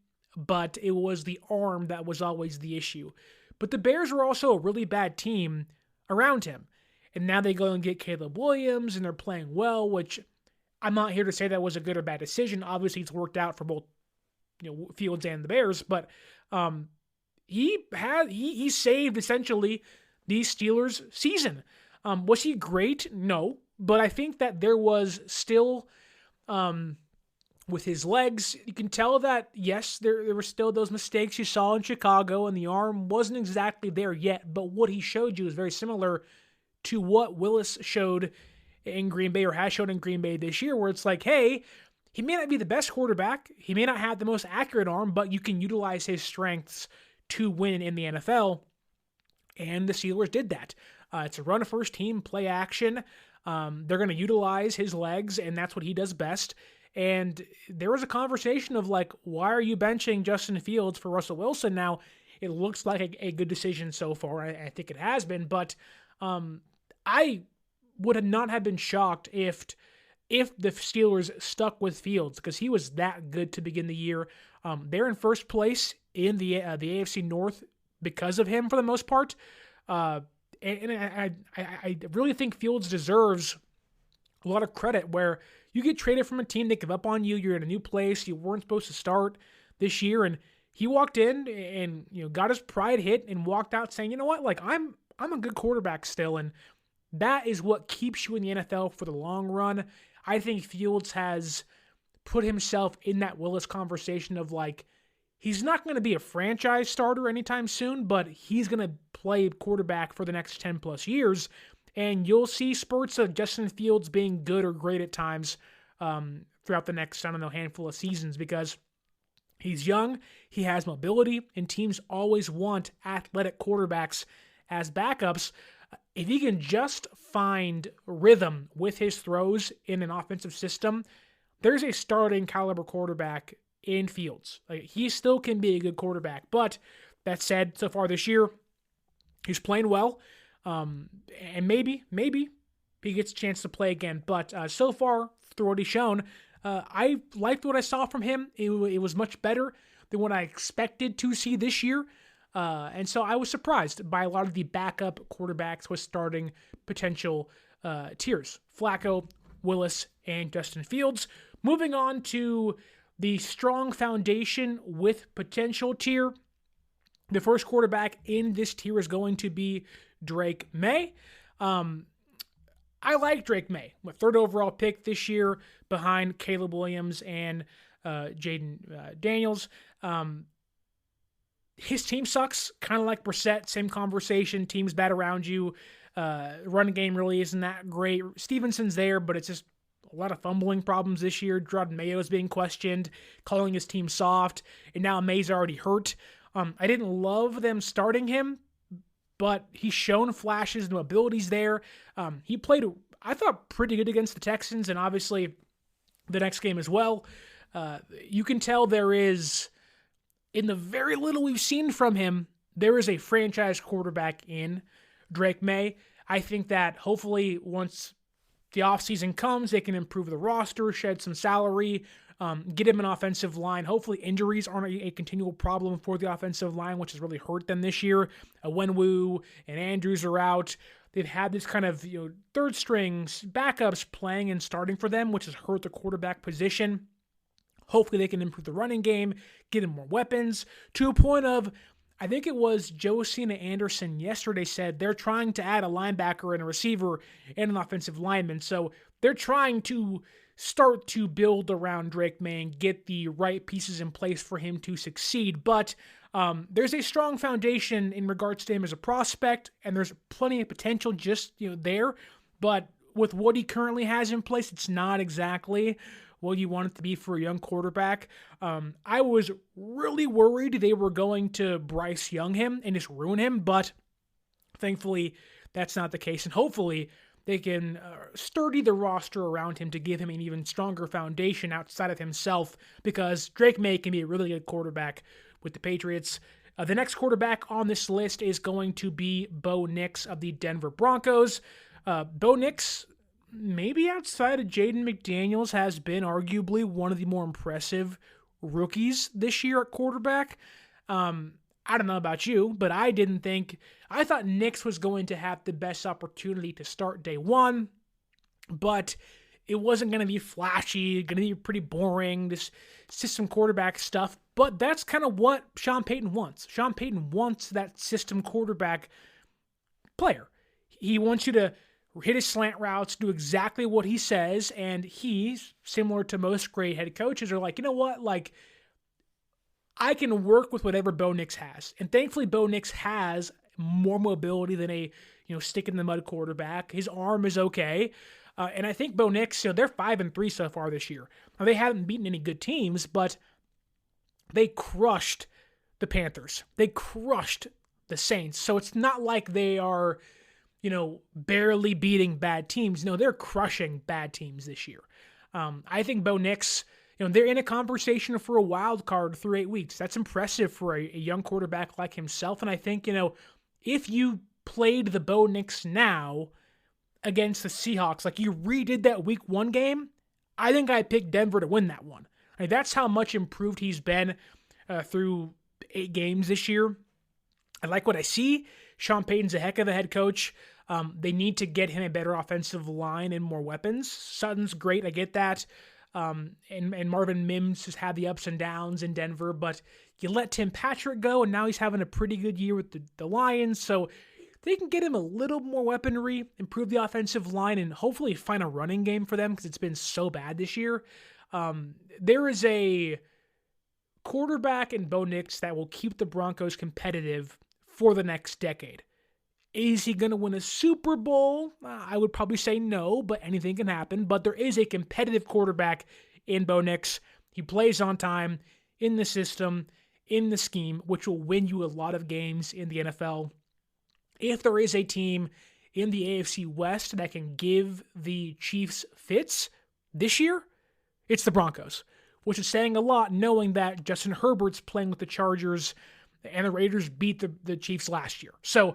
but it was the arm that was always the issue. But the Bears were also a really bad team around him. And now they go and get Caleb Williams, and they're playing well, which I'm not here to say that was a good or bad decision. Obviously, it's worked out for both Fields and the Bears, but he saved essentially the Steelers' season. Was he great? No, but I think that there was still, with his legs, you can tell that, yes, there were still those mistakes you saw in Chicago, and the arm wasn't exactly there yet, but what he showed you is very similar to what Willis showed in Green Bay, or has shown in Green Bay this year, where it's like, hey, he may not be the best quarterback, he may not have the most accurate arm, but you can utilize his strengths to win in the NFL, and the Steelers did that. It's a run-first team, play action. They're going to utilize his legs, and that's what he does best. And there was a conversation of like, why are you benching Justin Fields for Russell Wilson? Now, it looks like a good decision so far. I think it has been, but I would not have been shocked if the Steelers stuck with Fields, because he was that good to begin the year. They're in first place in the AFC North because of him for the most part. And I really think Fields deserves a lot of credit, where you get traded from a team that give up on you. You're in a new place. You weren't supposed to start this year, and he walked in and got his pride hit and walked out saying, you know what, like I'm a good quarterback still, and that is what keeps you in the NFL for the long run. I think Fields has put himself in that Willis conversation of like, he's not going to be a franchise starter anytime soon, but he's going to play quarterback for the next 10 plus years. And you'll see spurts of Justin Fields being good or great at times throughout the next, handful of seasons, because he's young, he has mobility, and teams always want athletic quarterbacks as backups. If he can just find rhythm with his throws in an offensive system, there's a starting caliber quarterback in Fields. Like, he still can be a good quarterback. But that said, so far this year, he's playing well. And maybe he gets a chance to play again. But so far, through what he's shown, I liked what I saw from him. It was much better than what I expected to see this year. And so I was surprised by a lot of the backup quarterbacks with starting potential tiers. Flacco, Willis, and Justin Fields. Moving on to the strong foundation with potential tier. The first quarterback in this tier is going to be Drake May. I like Drake May, my third overall pick this year behind Caleb Williams and Jayden Daniels. His team sucks, kind of like Brissett, same conversation. Team's bad around you. Run game really isn't that great. Stevenson's there, but it's just a lot of fumbling problems this year. Jordan Mayo is being questioned, calling his team soft, and now May's already hurt. I didn't love them starting him, but he's shown flashes and abilities there. He played, I thought, pretty good against the Texans, and obviously the next game as well. You can tell there is, in the very little we've seen from him, there is a franchise quarterback in Drake May. I think that hopefully once the offseason comes, they can improve the roster, shed some salary, get him an offensive line. Hopefully injuries aren't a continual problem for the offensive line, which has really hurt them this year. Wenwu and Andrews are out. They've had this kind of third strings backups playing and starting for them, which has hurt the quarterback position. Hopefully they can improve the running game, get him more weapons, to a point of, I think it was Josina Anderson yesterday said they're trying to add a linebacker and a receiver and an offensive lineman. So they're trying to start to build around Drake May and get the right pieces in place for him to succeed. But there's a strong foundation in regards to him as a prospect, and there's plenty of potential just there. But with what he currently has in place, it's not exactly what you want it to be for a young quarterback. I was really worried they were going to Bryce Young him and just ruin him, but thankfully that's not the case. And hopefully they can sturdy the roster around him to give him an even stronger foundation outside of himself, because Drake May can be a really good quarterback with the Patriots. The next quarterback on this list is going to be Bo Nix of the Denver Broncos. Bo Nix, maybe outside of Jayden McDaniels, has been arguably one of the more impressive rookies this year at quarterback. I don't know about you, but I thought Nix was going to have the best opportunity to start day one, but it wasn't going to be flashy, going to be pretty boring, this system quarterback stuff, but that's kind of what Sean Payton wants. Sean Payton wants that system quarterback player. He wants you to hit his slant routes, do exactly what he says, and he's, similar to most great head coaches, are like, you know what, like, I can work with whatever Bo Nix has. And thankfully, Bo Nix has more mobility than a stick-in-the-mud quarterback. His arm is okay. And I think Bo Nix, they're 5-3 so far this year. Now, they haven't beaten any good teams, but they crushed the Panthers. They crushed the Saints. So it's not like they are, barely beating bad teams. No, they're crushing bad teams this year. I think Bo Nix, they're in a conversation for a wild card through 8 weeks. That's impressive for a young quarterback like himself. And I think, if you played the Bo Nix now against the Seahawks, like you redid that week 1 game, I think I picked Denver to win that one. That's how much improved he's been through 8 games this year. I like what I see. Sean Payton's a heck of a head coach. They need to get him a better offensive line and more weapons. Sutton's great. I get that. And Marvin Mims has had the ups and downs in Denver, but you let Tim Patrick go, and now he's having a pretty good year with the Lions, so they can get him a little more weaponry, improve the offensive line, and hopefully find a running game for them because it's been so bad this year. There is a quarterback in Bo Nix that will keep the Broncos competitive for the next decade. Is he going to win a Super Bowl? I would probably say no, but anything can happen. But there is a competitive quarterback in Bo Nix. He plays on time, in the system, in the scheme, which will win you a lot of games in the NFL. If there is a team in the AFC West that can give the Chiefs fits this year, it's the Broncos, which is saying a lot knowing that Justin Herbert's playing with the Chargers and the Raiders beat the Chiefs last year. So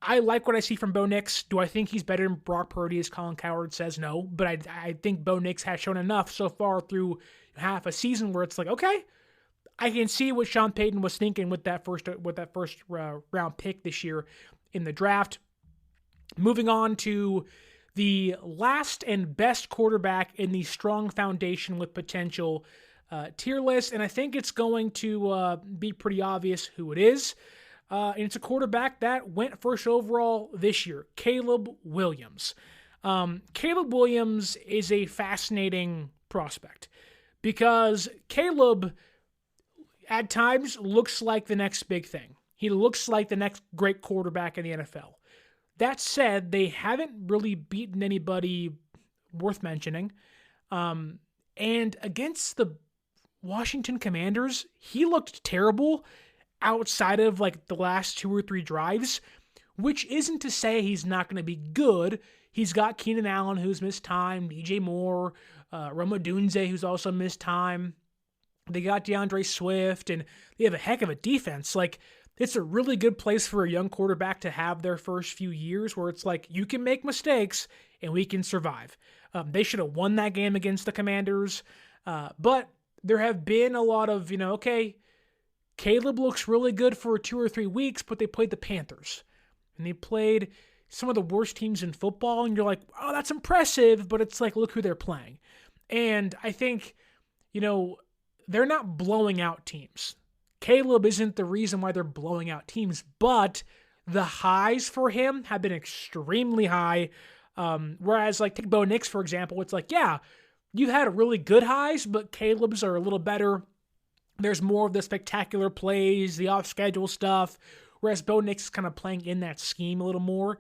I like what I see from Bo Nix. Do I think he's better than Brock Purdy, as Colin Cowherd says? No. But I think Bo Nix has shown enough so far through half a season where it's like, okay, I can see what Sean Payton was thinking with that first round pick this year in the draft. Moving on to the last and best quarterback in the strong foundation with potential tier list, and I think it's going to be pretty obvious who it is. And it's a quarterback that went first overall this year, Caleb Williams. Caleb Williams is a fascinating prospect because Caleb at times looks like the next big thing. He looks like the next great quarterback in the NFL. That said, they haven't really beaten anybody worth mentioning. And against the Washington Commanders, he looked terrible outside of like the last 2 or 3 drives, which isn't to say he's not going to be good. He's got Keenan Allen, who's missed time, DJ Moore, Rome Odunze, who's also missed time. They got DeAndre Swift, and they have a heck of a defense. Like, it's a really good place for a young quarterback to have their first few years where it's like, you can make mistakes and we can survive. They should have won that game against the Commanders, but there have been a lot of, okay, Caleb looks really good for 2 or 3 weeks, but they played the Panthers. And they played some of the worst teams in football, and you're like, oh, that's impressive, but it's like, look who they're playing. And I think, they're not blowing out teams. Caleb isn't the reason why they're blowing out teams, but the highs for him have been extremely high. Whereas, like, take Bo Nix, for example, it's like, yeah, you've had really good highs, but Caleb's are a little better. There's more of the spectacular plays, the off-schedule stuff, whereas Bo Nix is kind of playing in that scheme a little more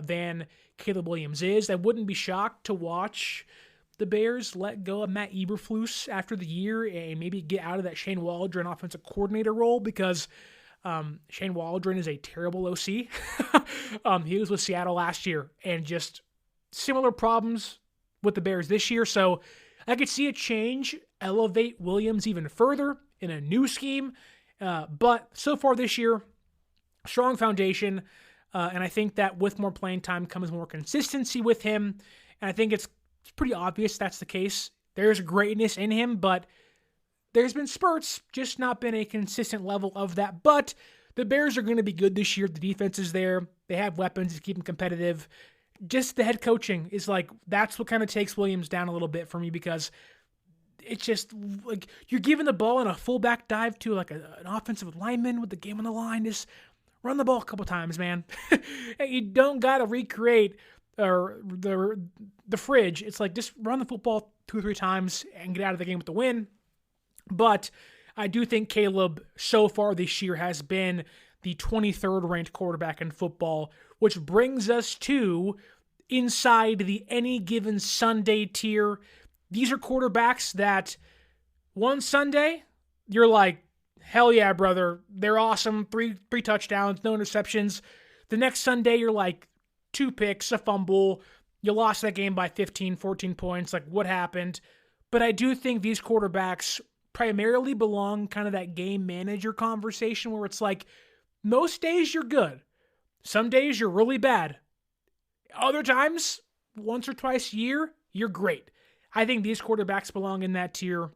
than Caleb Williams is. I wouldn't be shocked to watch the Bears let go of Matt Eberflus after the year and maybe get out of that Shane Waldron offensive coordinator role because Shane Waldron is a terrible OC. He was with Seattle last year and just similar problems with the Bears this year. So I could see a change, elevate Williams even further in a new scheme. But so far this year, strong foundation. And I think that with more playing time comes more consistency with him. And I think it's pretty obvious that's the case. There's greatness in him, but there's been spurts, just not been a consistent level of that. But the Bears are going to be good this year. The defense is there. They have weapons to keep them competitive. Just the head coaching is like, that's what kind of takes Williams down a little bit for me, because it's just like you're giving the ball in a fullback dive to like an offensive lineman with the game on the line. Just run the ball a couple times, man. You don't got to recreate or the fridge. It's like just run the football 2 or 3 times and get out of the game with the win. But I do think Caleb so far this year has been the 23rd ranked quarterback in football, which brings us to inside the any given Sunday tier. These are quarterbacks that one Sunday you're like, hell yeah, brother, they're awesome. Three touchdowns, no interceptions. The next Sunday you're like, 2 picks, a fumble. You lost that game by 15, 14 points. Like, what happened? But I do think these quarterbacks primarily belong kind of that game manager conversation where it's like, most days you're good. Some days you're really bad. Other times, once or twice a year, you're great. I think these quarterbacks belong in that tier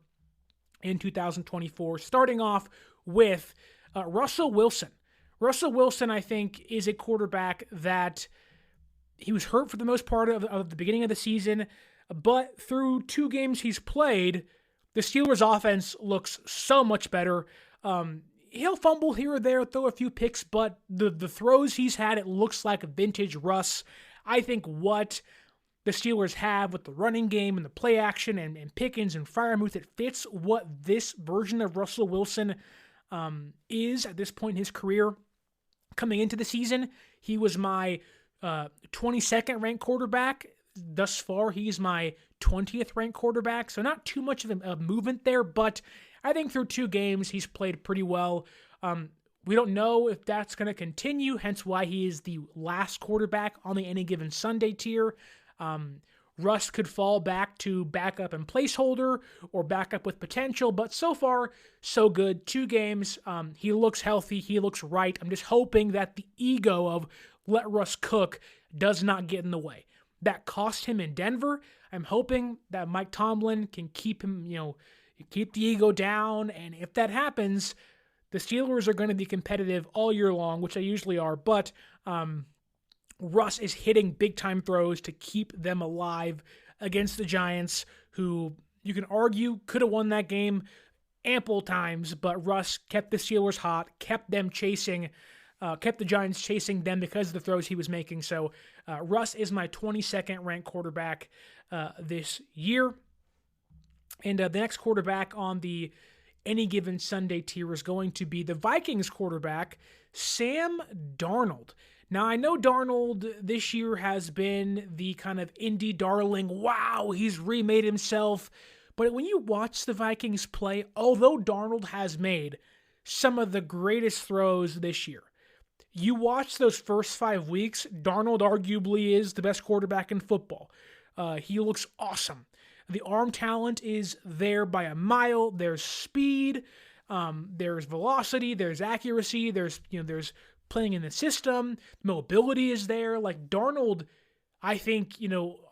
in 2024, starting off with Russell Wilson. Russell Wilson, I think, is a quarterback that he was hurt for the most part of the beginning of the season, but through 2 games he's played, the Steelers' offense looks so much better. He'll fumble here or there, throw a few picks, but the throws he's had, it looks like vintage Russ. I think what the Steelers have with the running game and the play action and Pickens and Freiermuth, it fits what this version of Russell Wilson is at this point in his career. Coming into the season, he was my 22nd ranked quarterback. Thus far, he's my 20th ranked quarterback, so not too much of a movement there, but I think through 2 games, he's played pretty well. We don't know if that's going to continue, hence why he is the last quarterback on the any given Sunday tier. Russ could fall back to backup and placeholder or backup with potential, but so far, so good. 2 games, he looks healthy, he looks right. I'm just hoping that the ego of let Russ cook does not get in the way. That cost him in Denver. I'm hoping that Mike Tomlin can keep him, keep the ego down, and if that happens, the Steelers are going to be competitive all year long, which they usually are, but Russ is hitting big-time throws to keep them alive against the Giants, who you can argue could have won that game ample times, but Russ kept the Steelers hot, kept them chasing, kept the Giants chasing them because of the throws he was making. So Russ is my 22nd ranked quarterback this year. And the next quarterback on the any given Sunday tier is going to be the Vikings quarterback, Sam Darnold. Now, I know Darnold this year has been the kind of indie darling. Wow, he's remade himself. But when you watch the Vikings play, although Darnold has made some of the greatest throws this year, you watch those first 5 weeks, Darnold arguably is the best quarterback in football. He looks awesome. The arm talent is there by a mile. There's speed, there's velocity, there's accuracy, there's playing in the system. Mobility is there. Like Darnold, I think,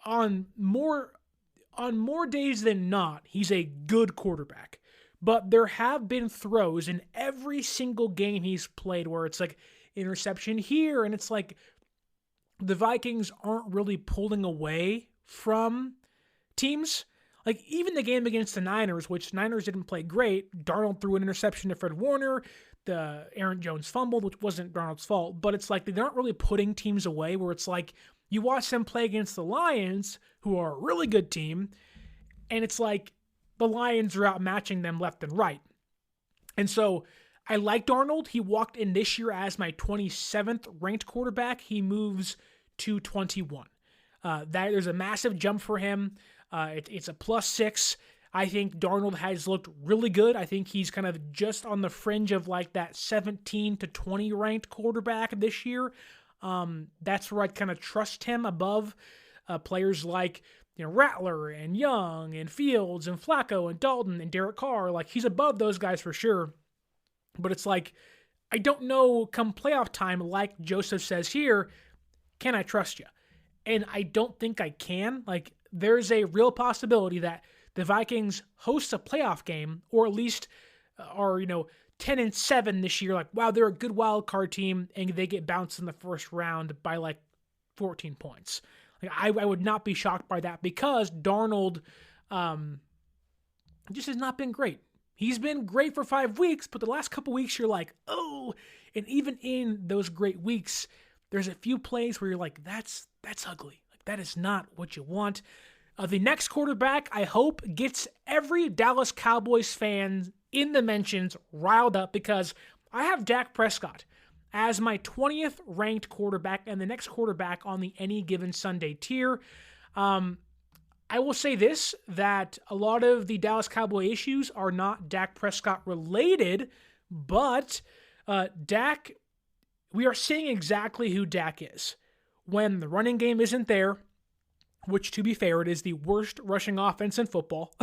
on more days than not, he's a good quarterback. But there have been throws in every single game he's played where it's like interception here, and it's like the Vikings aren't really pulling away from teams. Like even the game against the Niners, which Niners didn't play great, Darnold threw an interception to Fred Warner, the Aaron Jones fumbled, which wasn't Darnold's fault, but it's like they aren't really putting teams away where it's like you watch them play against the Lions, who are a really good team, and it's like the Lions are outmatching them left and right. And so I like Darnold. He walked in this year as my 27th ranked quarterback. He moves to 21. There's a massive jump for him. It's a +6. I think Darnold has looked really good. I think he's kind of just on the fringe of like that 17 to 20 ranked quarterback this year. That's where I'd kind of trust him above players like Rattler and Young and Fields and Flacco and Dalton and Derek Carr. Like he's above those guys for sure. But it's like, I don't know come playoff time, like Joseph says here, can I trust you? And I don't think I can. Like there's a real possibility that the Vikings host a playoff game, or at least are, 10-7 this year, like, wow, they're a good wild card team, and they get bounced in the first round by like 14 points. Like, I would not be shocked by that, because Darnold just has not been great. He's been great for 5 weeks, but the last couple weeks you're like, oh, and even in those great weeks, there's a few plays where you're like, that's ugly. Like, that is not what you want. The next quarterback, I hope, gets every Dallas Cowboys fan in the mentions riled up, because I have Dak Prescott as my 20th ranked quarterback and the next quarterback on the Any Given Sunday tier. I will say this, that a lot of the Dallas Cowboy issues are not Dak Prescott related, but Dak, we are seeing exactly who Dak is. When the running game isn't there, which, to be fair, it is the worst rushing offense in football,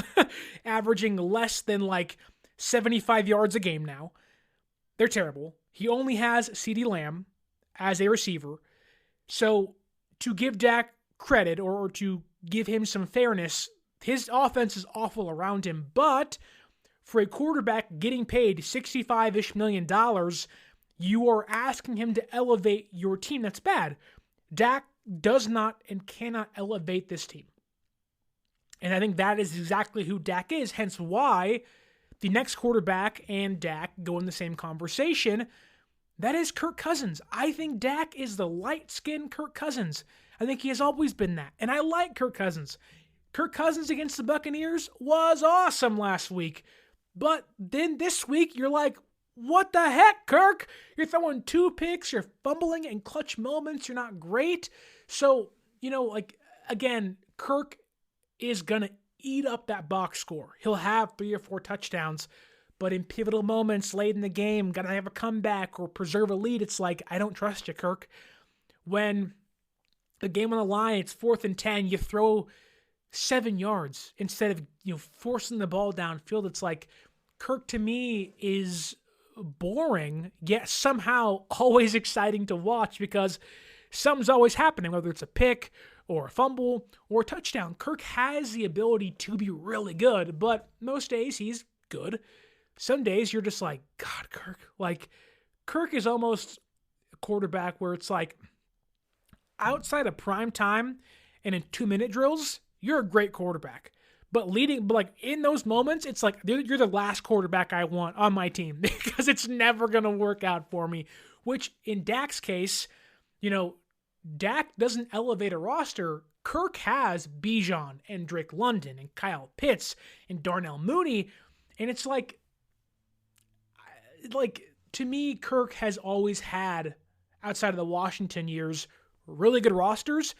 averaging less than like 75 yards a game now. They're terrible. He only has CeeDee Lamb as a receiver. So to give Dak credit, or to give him some fairness, his offense is awful around him. But for a quarterback getting paid $65-ish million, you are asking him to elevate your team. That's bad. Dak does not and cannot elevate this team. And I think that is exactly who Dak is, hence why the next quarterback and Dak go in the same conversation. That is Kirk Cousins. I think Dak is the light-skinned Kirk Cousins. I think he has always been that. And I like Kirk Cousins. Kirk Cousins against the Buccaneers was awesome last week. But then this week, you're like, what the heck, Kirk? You're throwing 2 picks, you're fumbling in clutch moments, you're not great. So, again, Kirk is going to eat up that box score. He'll have 3 or 4 touchdowns, but in pivotal moments late in the game, got to have a comeback or preserve a lead, it's like, I don't trust you, Kirk. When the game on the line, it's 4th and 10, you throw 7 yards instead of, forcing the ball downfield. It's like, Kirk to me is boring, yet somehow always exciting to watch, because something's always happening, whether it's a pick or a fumble or a touchdown. Kirk has the ability to be really good, but most days he's good. Some days you're just like, God, Kirk. Like, Kirk is almost a quarterback where it's like, outside of prime time and in 2-minute drills, you're a great quarterback. But in those moments, it's like, you're the last quarterback I want on my team, because it's never going to work out for me. Which, in Dak's case, Dak doesn't elevate a roster. Kirk has Bijan and Drake London and Kyle Pitts and Darnell Mooney. And it's like, to me, Kirk has always had, outside of the Washington years, really good rosters,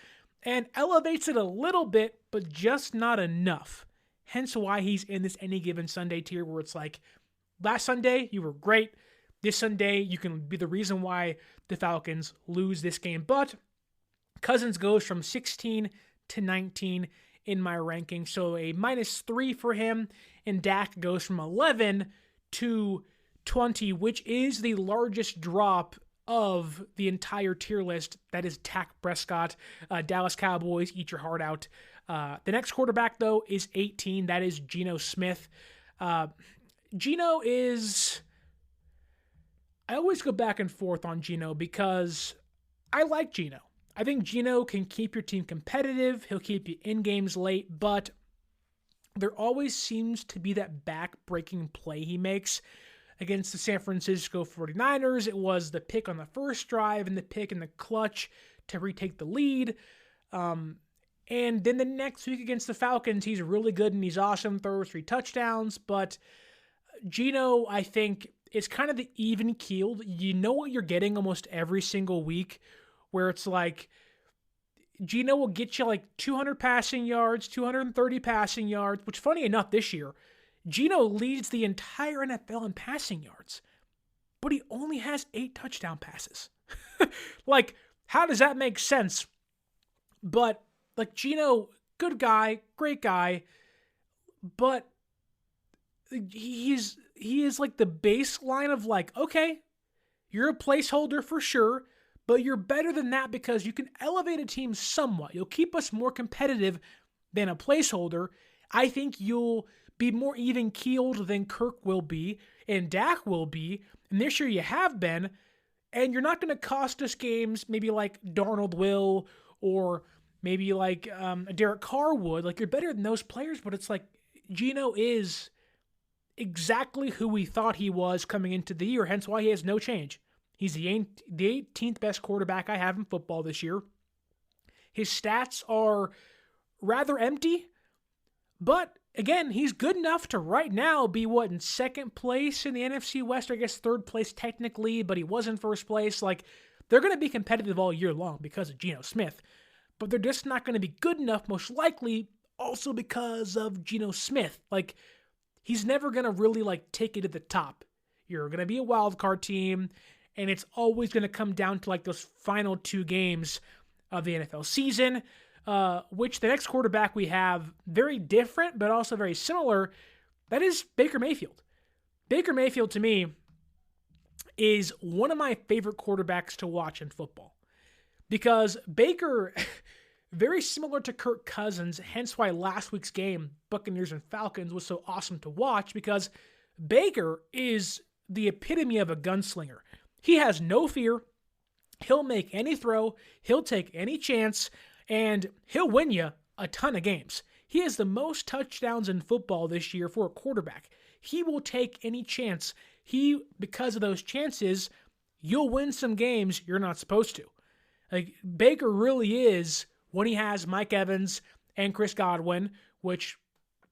and elevates it a little bit, but just not enough. Hence why he's in this Any Given Sunday tier, where it's like, last Sunday, you were great. This Sunday, you can be the reason why the Falcons lose this game. But Cousins goes from 16 to 19 in my ranking, so a -3 for him, and Dak goes from 11 to 20, which is the largest drop of the entire tier list. That is Dak Prescott. Dallas Cowboys, eat your heart out. The next quarterback, though, is 18. That is Geno Smith. Geno is... I always go back and forth on Geno, because I like Geno. I think Geno can keep your team competitive. He'll keep you in games late, but there always seems to be that back-breaking play he makes. Against the San Francisco 49ers, it was the pick on the first drive and the pick in the clutch to retake the lead. And then the next week against the Falcons, he's really good and he's awesome, throws 3 touchdowns. But Geno, I think, is kind of the even-keeled. You know what you're getting almost every single week, where it's like, Geno will get you like 200 passing yards, 230 passing yards, which, funny enough, this year, Geno leads the entire NFL in passing yards, but he only has 8 touchdown passes. Like, how does that make sense? But, like, Geno, good guy, great guy, but he is like the baseline of like, okay, you're a placeholder for sure, but you're better than that because you can elevate a team somewhat. You'll keep us more competitive than a placeholder. I think you'll be more even-keeled than Kirk will be and Dak will be, and this year you have been, and you're not going to cost us games maybe like Darnold will or maybe like Derek Carr would. Like, you're better than those players, but it's like Geno is exactly who we thought he was coming into the year, hence why he has no change. He's the 18th best quarterback I have in football this year. His stats are rather empty, but again, he's good enough to right now be in second place in the NFC West, or I guess third place technically, but he was in first place. Like, they're going to be competitive all year long because of Geno Smith, but they're just not going to be good enough, most likely also because of Geno Smith. Like, he's never going to really take it to the top. You're going to be a wild card team, and it's always going to come down to those final 2 games of the NFL season, which the next quarterback we have, very different but also very similar, that is Baker Mayfield. Baker Mayfield, to me, is one of my favorite quarterbacks to watch in football because Baker, very similar to Kirk Cousins, hence why last week's game, Buccaneers and Falcons, was so awesome to watch, because Baker is the epitome of a gunslinger. He has no fear. He'll make any throw. He'll take any chance, and he'll win you a ton of games. He has the most touchdowns in football this year for a quarterback. He will take any chance. Because of those chances, you'll win some games you're not supposed to. Baker really is, when he has Mike Evans and Chris Godwin, which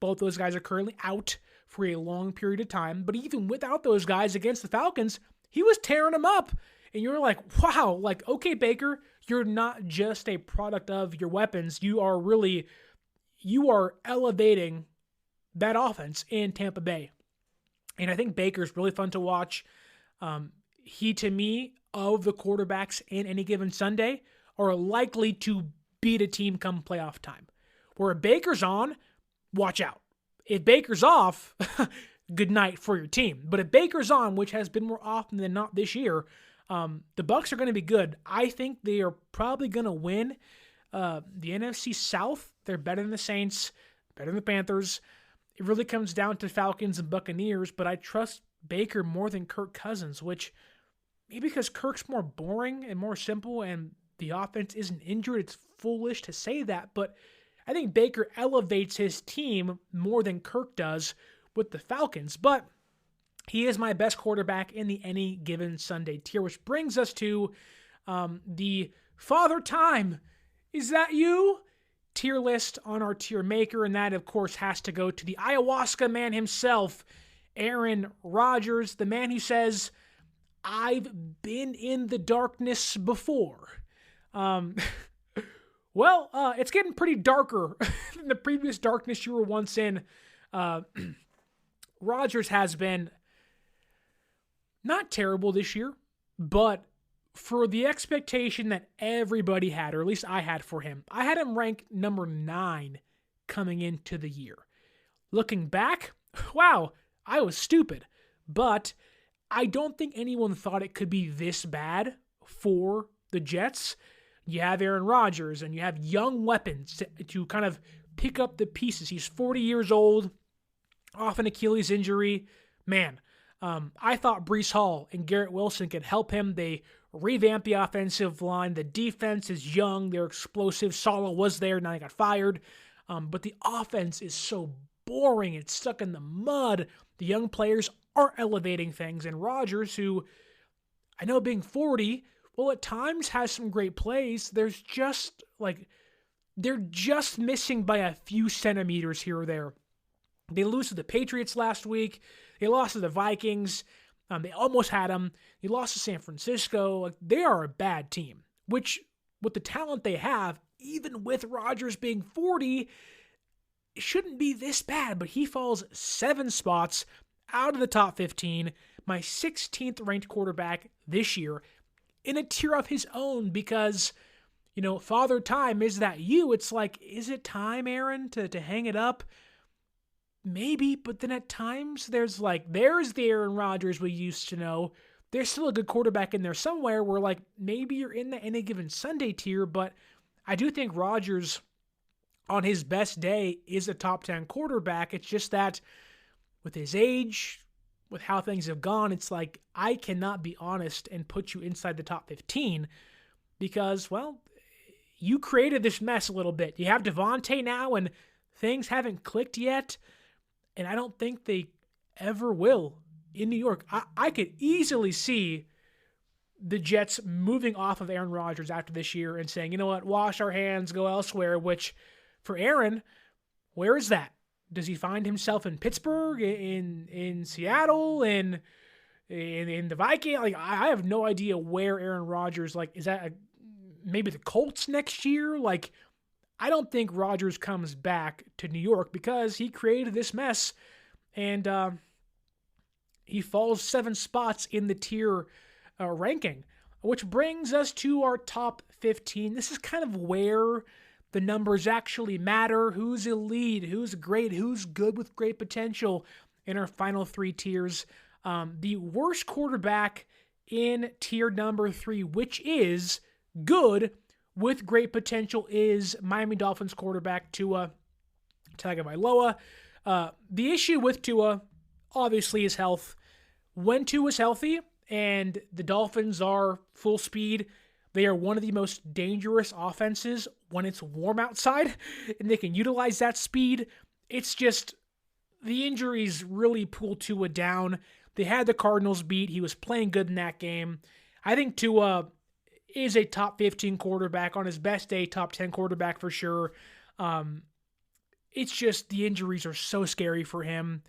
both those guys are currently out for a long period of time, but even without those guys against the Falcons, he was tearing them up. And you're like, wow, okay, Baker, you're not just a product of your weapons. You are elevating that offense in Tampa Bay. And I think Baker's really fun to watch. He, to me, of the quarterbacks in any given Sunday, are likely to beat a team come playoff time. Where if Baker's on, watch out. If Baker's off, good night for your team. But if Baker's on, which has been more often than not this year, the Bucs are going to be good. I think they are probably going to win the NFC South. They're better than the Saints, better than the Panthers. It really comes down to Falcons and Buccaneers, but I trust Baker more than Kirk Cousins, which maybe because Kirk's more boring and more simple and the offense isn't injured, it's foolish to say that, but I think Baker elevates his team more than Kirk does with the Falcons. But he is my best quarterback in the any given Sunday tier, which brings us to the Father Time. Is that you? Tier list on our tier maker, and that, of course, has to go to the ayahuasca man himself, Aaron Rodgers, the man who says, I've been in the darkness before. Well, it's getting pretty darker than the previous darkness you were once in. Rodgers has been not terrible this year, but for the expectation that everybody had, or at least I had for him, I had him ranked number 9 coming into the year. Looking back, wow, I was stupid. But I don't think anyone thought it could be this bad for the Jets. You have Aaron Rodgers, and you have young weapons to kind of pick up the pieces. He's 40 years old, off an Achilles injury. Man, I thought Breece Hall and Garrett Wilson could help him. They revamped the offensive line. The defense is young. They're explosive. Saleh was there. Now they got fired. But the offense is so boring. It's stuck in the mud. The young players are elevating things. And Rodgers, who I know being 40, well, at times has some great plays. They're just missing by a few centimeters here or there. They lose to the Patriots last week. They lost to the Vikings. They almost had them. They lost to San Francisco. They are a bad team, which with the talent they have, even with Rodgers being 40, it shouldn't be this bad, but he falls 7 spots out of the top 15, my 16th ranked quarterback this year, in a tier of his own because, Father Time, is that you? It's like, is it time, Aaron, to hang it up? Maybe, but then at times there's the Aaron Rodgers we used to know. There's still a good quarterback in there somewhere where maybe you're in the any given Sunday tier, but I do think Rodgers on his best day, is a top 10 quarterback. It's just that with his age, with how things have gone, it's like I cannot be honest and put you inside the top 15 because, well, you created this mess a little bit. You have Devontae now, and things haven't clicked yet, and I don't think they ever will in New York. I could easily see the Jets moving off of Aaron Rodgers after this year and saying, you know what, wash our hands, go elsewhere, which for Aaron, where is that? Does he find himself in Pittsburgh, in Seattle, in the Vikings? Like, I have no idea where Aaron Rodgers, like, is that maybe the Colts next year? Like, I don't think Rodgers comes back to New York because he created this mess, and he falls 7 spots in the tier ranking, which brings us to our top 15. This is kind of where the numbers actually matter. Who's elite, who's great, who's good with great potential in our final 3 tiers. The worst quarterback in tier number 3, which is good with great potential, is Miami Dolphins quarterback Tua Tagovailoa. The issue with Tua, obviously, is health. When Tua's healthy and the Dolphins are full speed, they are one of the most dangerous offenses when it's warm outside, and they can utilize that speed. It's just the injuries really pull Tua down. They had the Cardinals beat. He was playing good in that game. I think Tua is a top 15 quarterback. On his best day, top 10 quarterback for sure. It's just the injuries are so scary for him.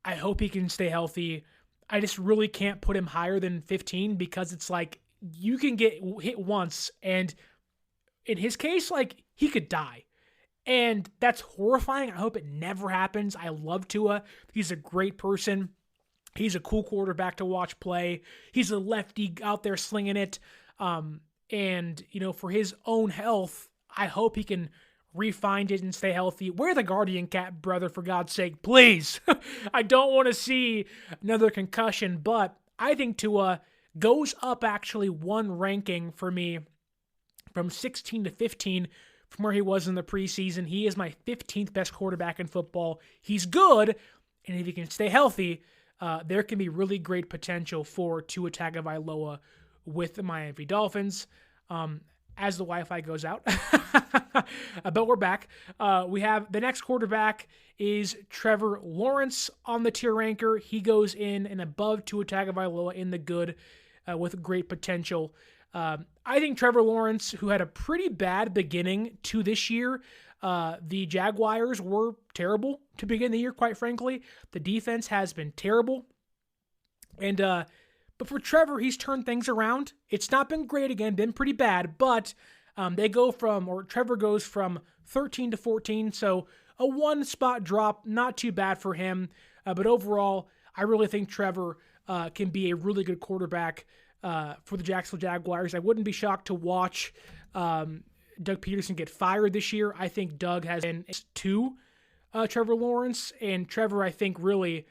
I hope he can stay healthy. I just really can't put him higher than 15 because it's like you can get hit once, and in his case, like, he could die. And that's horrifying. I hope it never happens. I love Tua. He's a great person. He's a cool quarterback to watch play. He's a lefty out there slinging it. And, you know, for his own health, I hope he can refind it and stay healthy. Wear the Guardian cap, brother, for God's sake, please. I don't want to see another concussion, but I think Tua goes up actually 1 ranking for me from 16 to 15 from where he was in the preseason. He is my 15th best quarterback in football. He's good, and if he can stay healthy, there can be really great potential for Tua Tagovailoa with the Miami Dolphins. As the Wi-Fi goes out, but we're back. We have the next quarterback is Trevor Lawrence on the tier ranker. He goes in and above Tua Tagovailoa in the good with great potential. I think Trevor Lawrence, who had a pretty bad beginning to this year, the Jaguars were terrible to begin the year, quite frankly. The defense has been terrible. And but for Trevor, he's turned things around. It's not been great again, been pretty bad, but Trevor goes from 13 to 14, so a 1-spot drop, not too bad for him. But overall, I really think Trevor can be a really good quarterback for the Jacksonville Jaguars. I wouldn't be shocked to watch Doug Peterson get fired this year. I think Doug has been to Trevor Lawrence, and Trevor, I think, really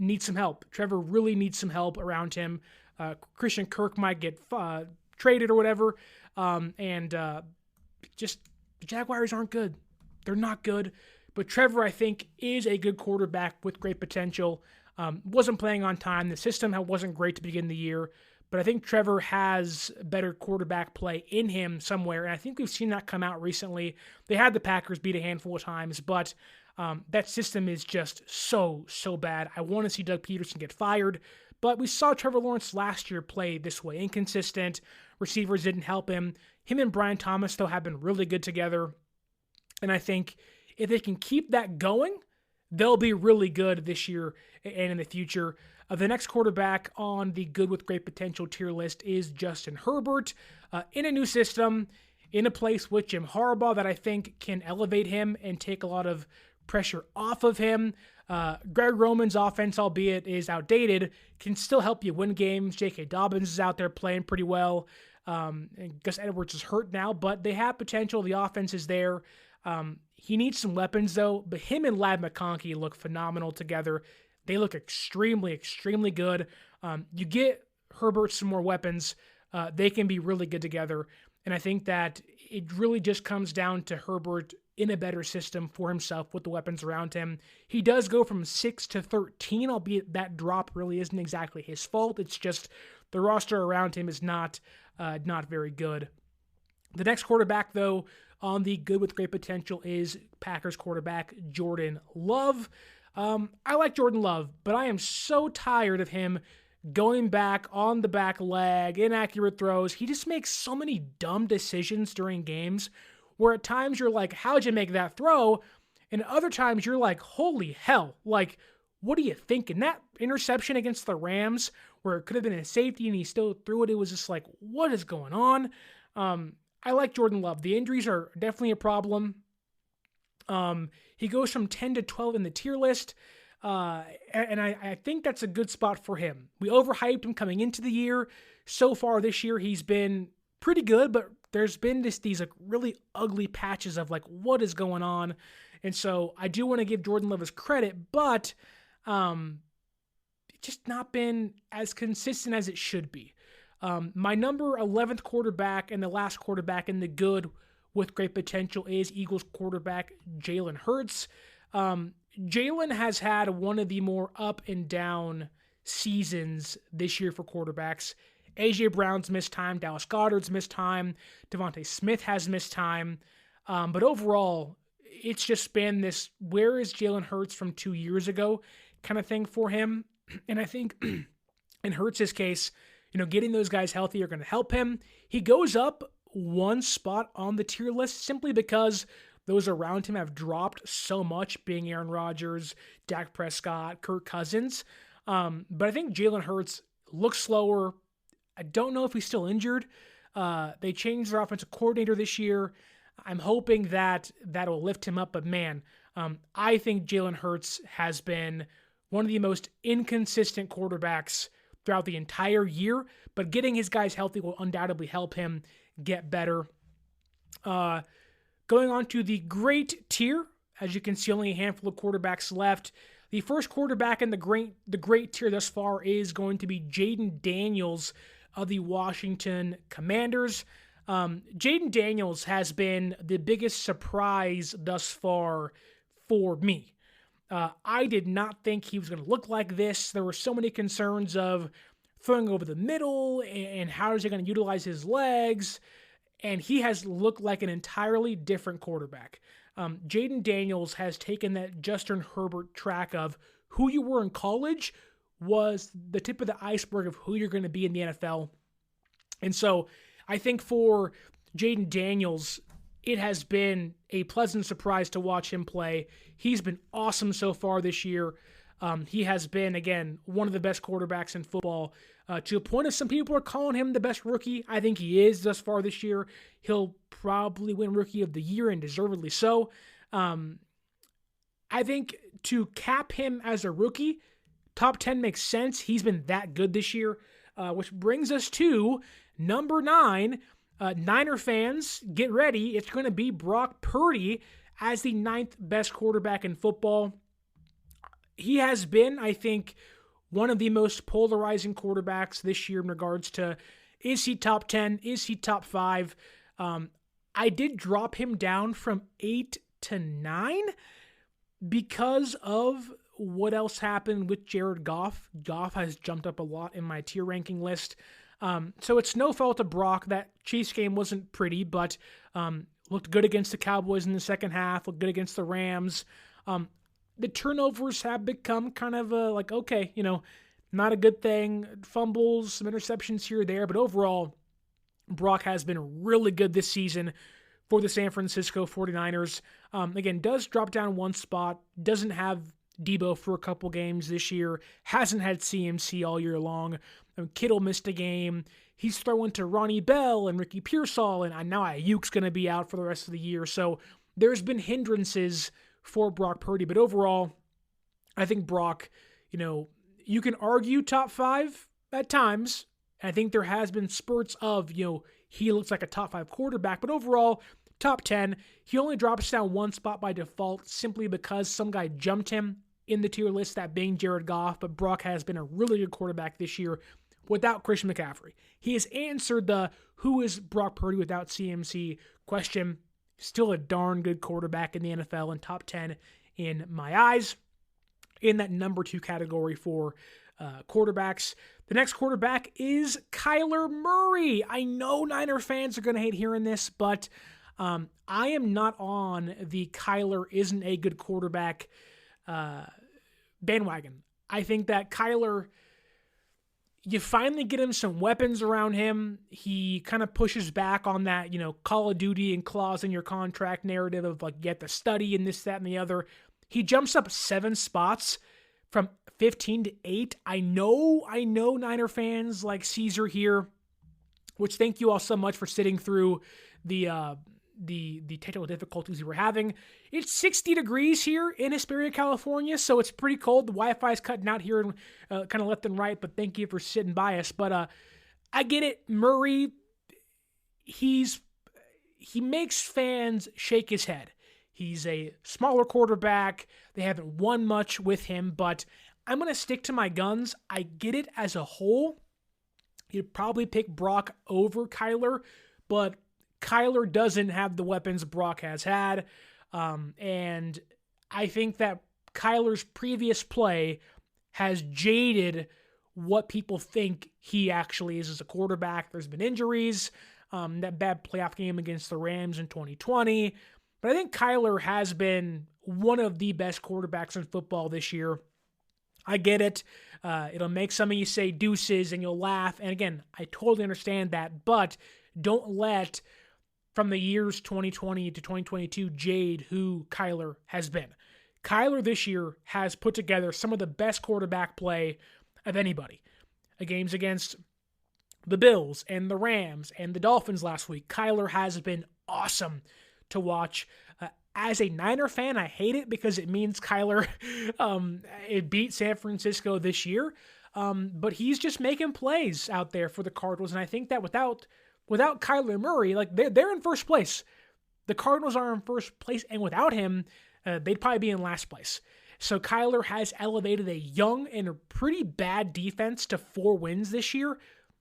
needs some help. Trevor really needs some help around him. Christian Kirk might get traded or whatever, just the Jaguars aren't good. They're not good, but Trevor, I think, is a good quarterback with great potential. Wasn't playing on time. The system wasn't great to begin the year, but I think Trevor has better quarterback play in him somewhere, and I think we've seen that come out recently. They had the Packers beat a handful of times, but that system is just so bad. I want to see Doug Peterson get fired, but we saw Trevor Lawrence last year play this way. Inconsistent. Receivers didn't help him. Him and Brian Thomas, though, have been really good together, and I think if they can keep that going, they'll be really good this year and in the future. The next quarterback on the good with great potential tier list is Justin Herbert. In a new system, in a place with Jim Harbaugh that I think can elevate him and take a lot of pressure off of him. Greg Roman's offense, albeit is outdated, can still help you win games. J.K. Dobbins is out there playing pretty well. And Gus Edwards is hurt now, but they have potential. The offense is there. He needs some weapons, though, but him and Ladd McConkey look phenomenal together. They look extremely good. You get Herbert some more weapons, they can be really good together. And I think that it really just comes down to Herbert in a better system for himself with the weapons around him. He does go from 6 to 13, albeit that drop really isn't exactly his fault. It's just the roster around him is not very good. The next quarterback, though, on the good with great potential is Packers quarterback Jordan Love. I like Jordan Love, but I am so tired of him going back on the back leg, inaccurate throws. He just makes so many dumb decisions during games where at times you're like, how'd you make that throw? And other times you're like, holy hell, like, what are you thinking? That interception against the Rams where it could have been a safety and he still threw it, it was just like, what is going on? I like Jordan Love. The injuries are definitely a problem. He goes from 10 to 12 in the tier list, and I think that's a good spot for him. We overhyped him coming into the year. So far this year, he's been pretty good, but there's been these like really ugly patches of like, what is going on? And so I do want to give Jordan Love his credit, but it's just not been as consistent as it should be. My number 11th quarterback and the last quarterback in the good with great potential is Eagles quarterback Jalen Hurts. Jalen has had one of the more up and down seasons this year for quarterbacks. A.J. Brown's missed time, Dallas Goedert's missed time, Devontae Smith has missed time. But overall, it's just been this, where is Jalen Hurts from 2 years ago kind of thing for him. And I think in Hurts' case, getting those guys healthy are going to help him. He goes up one spot on the tier list simply because those around him have dropped so much, being Aaron Rodgers, Dak Prescott, Kirk Cousins. But I think Jalen Hurts looks slower. I don't know if he's still injured. They changed their offensive coordinator this year. I'm hoping that will lift him up. But man, I think Jalen Hurts has been one of the most inconsistent quarterbacks throughout the entire year, but getting his guys healthy will undoubtedly help him get better. Going on to the great tier, as you can see, only a handful of quarterbacks left. The first quarterback in the great tier thus far is going to be Jayden Daniels of the Washington Commanders. Jayden Daniels has been the biggest surprise thus far for me. I did not think he was going to look like this. There were so many concerns of throwing over the middle and how is he going to utilize his legs. And he has looked like an entirely different quarterback. Jayden Daniels has taken that Justin Herbert track of who you were in college was the tip of the iceberg of who you're going to be in the NFL. And so I think for Jayden Daniels, it has been a pleasant surprise to watch him play. He's been awesome so far this year. He has been, again, one of the best quarterbacks in football, to a point of some people are calling him the best rookie. I think he is thus far this year. He'll probably win Rookie of the Year, and deservedly so. I think to cap him as a rookie, top 10 makes sense. He's been that good this year, which brings us to number 9. Niner fans, get ready. It's going to be Brock Purdy as the 9th best quarterback in football. He has been, I think, one of the most polarizing quarterbacks this year in regards to, is he top 10? Is he top 5? I did drop him down from 8 to 9 because of what else happened with Jared Goff. Goff has jumped up a lot in my tier ranking list. So it's no fault of Brock. That Chiefs game wasn't pretty, but looked good against the Cowboys in the second half, looked good against the Rams. The turnovers have become kind of okay, not a good thing. Fumbles, some interceptions here or there, but overall, Brock has been really good this season for the San Francisco 49ers. Again, does drop down one spot, doesn't have Debo for a couple games this year, hasn't had CMC all year long. Kittle missed a game. He's throwing to Ronnie Bell and Ricky Pearsall, and now Ayuk's going to be out for the rest of the year. So there's been hindrances for Brock Purdy, but overall, I think Brock, you can argue top 5 at times. I think there has been spurts of, he looks like a top 5 quarterback, but overall, top 10. He only drops down one spot by default simply because some guy jumped him in the tier list, that being Jared Goff, but Brock has been a really good quarterback this year without Christian McCaffrey. He has answered the who is Brock Purdy without CMC question still a darn good quarterback in the NFL and top 10 in my eyes in that number 2 category for quarterbacks. The next quarterback is Kyler Murray. I know Niner fans are going to hate hearing this, but I am not on the Kyler isn't a good quarterback bandwagon. I think that Kyler, you finally get him some weapons around him. He kind of pushes back on that, Call of Duty and clause in your contract narrative of like, you have to study and this, that, and the other. He jumps up 7 spots from 15 to 8. I know Niner fans like Caesar here, which thank you all so much for sitting through the technical difficulties we were having. It's 60 degrees here in Hesperia, California, so it's pretty cold. The Wi-Fi is cutting out here and kind of left and right, but thank you for sitting by us. But I get it. Murray, he makes fans shake his head. He's a smaller quarterback. They haven't won much with him, but I'm going to stick to my guns. I get it as a whole. You'd probably pick Brock over Kyler, but Kyler doesn't have the weapons Brock has had. And I think that Kyler's previous play has jaded what people think he actually is as a quarterback. There's been injuries, that bad playoff game against the Rams in 2020. But I think Kyler has been one of the best quarterbacks in football this year. I get it. It'll make some of you say deuces and you'll laugh. And again, I totally understand that. But don't let, from the years 2020 to 2022, jade who Kyler has been. Kyler this year has put together some of the best quarterback play of anybody. Games against the Bills and the Rams and the Dolphins last week. Kyler has been awesome to watch. As a Niner fan, I hate it because it means Kyler it beat San Francisco this year. But he's just making plays out there for the Cardinals. And I think that without Kyler Murray, like they're in first place. The Cardinals are in first place, and without him, they'd probably be in last place. So Kyler has elevated a young and a pretty bad defense to 4 wins this year.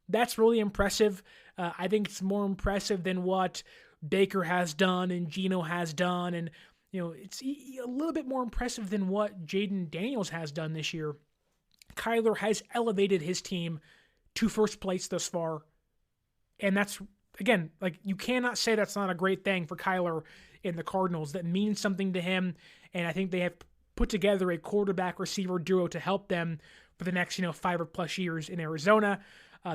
That's really impressive. I think it's more impressive than what Baker has done and Geno has done. And, it's a little bit more impressive than what Jayden Daniels has done this year. Kyler has elevated his team to first place thus far. And that's, again, like you cannot say that's not a great thing for Kyler and the Cardinals. That means something to him. And I think they have put together a quarterback receiver duo to help them for the next, 5 or plus years in Arizona.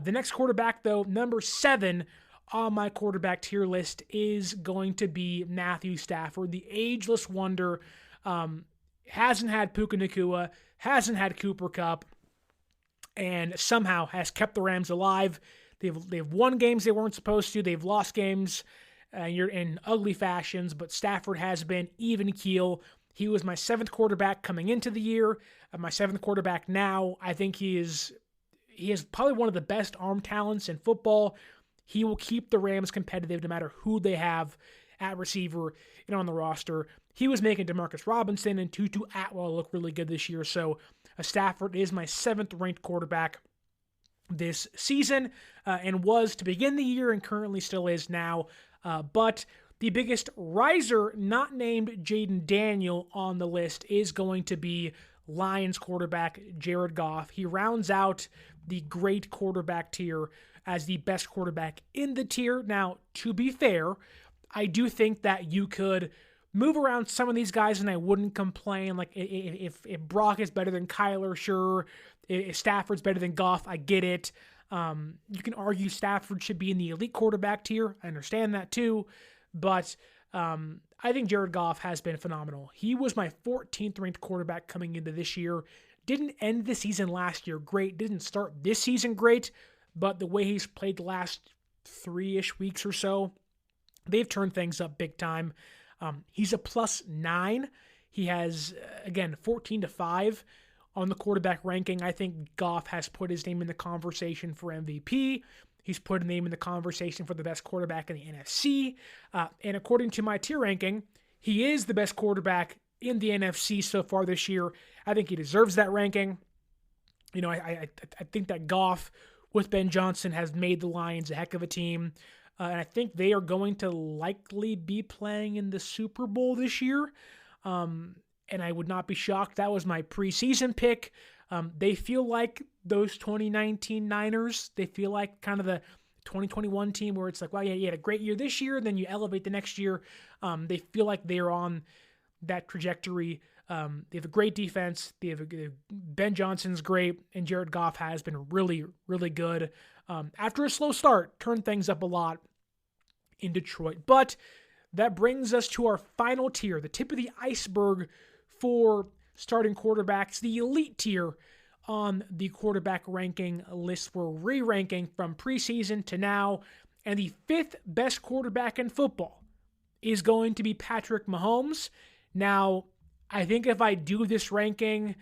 The next quarterback, though, number 7 on my quarterback tier list is going to be Matthew Stafford, the ageless wonder. Hasn't had Puka Nacua, hasn't had Cooper Kupp, and somehow has kept the Rams alive. They've won games they weren't supposed to. They've lost games in ugly fashions, but Stafford has been even keel. He was my 7th quarterback coming into the year, my 7th quarterback now. I think he is probably one of the best arm talents in football. He will keep the Rams competitive no matter who they have at receiver and on the roster. He was making Demarcus Robinson and Tutu Atwell look really good this year. So Stafford is my 7th ranked quarterback this season and was to begin the year and currently still is now. But the biggest riser, not named Jayden Daniel on the list, is going to be Lions quarterback Jared Goff. He rounds out the great quarterback tier as the best quarterback in the tier. Now, to be fair, I do think that you could move around some of these guys and I wouldn't complain. Like if Brock is better than Kyler, sure. If Stafford's better than Goff, I get it. You can argue Stafford should be in the elite quarterback tier. I understand that too. But I think Jared Goff has been phenomenal. He was my 14th ranked quarterback coming into this year. Didn't end the season last year great. Didn't start this season great. But the way he's played the last 3-ish weeks or so, they've turned things up big time. He's a +9. He has, again, 14-5 on the quarterback ranking. I think Goff has put his name in the conversation for MVP. He's put a name in the conversation for the best quarterback in the NFC. And according to my tier ranking, he is the best quarterback in the NFC so far this year. I think he deserves that ranking. I think that Goff with Ben Johnson has made the Lions a heck of a team. and I think they are going to likely be playing in the Super Bowl this year. And I would not be shocked. That was my preseason pick. They feel like those 2019 Niners. They feel like kind of the 2021 team where it's like, well, yeah, you had a great year this year, then you elevate the next year. They feel like they're on that trajectory. They have a great defense. Ben Johnson's great, and Jared Goff has been really, really good. After a slow start, turned things up a lot in Detroit. But that brings us to our final tier, the tip of the iceberg for starting quarterbacks, the elite tier on the quarterback ranking list. We're re-ranking from preseason to now, and the fifth best quarterback in football is going to be Patrick Mahomes. Now, I think if I do this ranking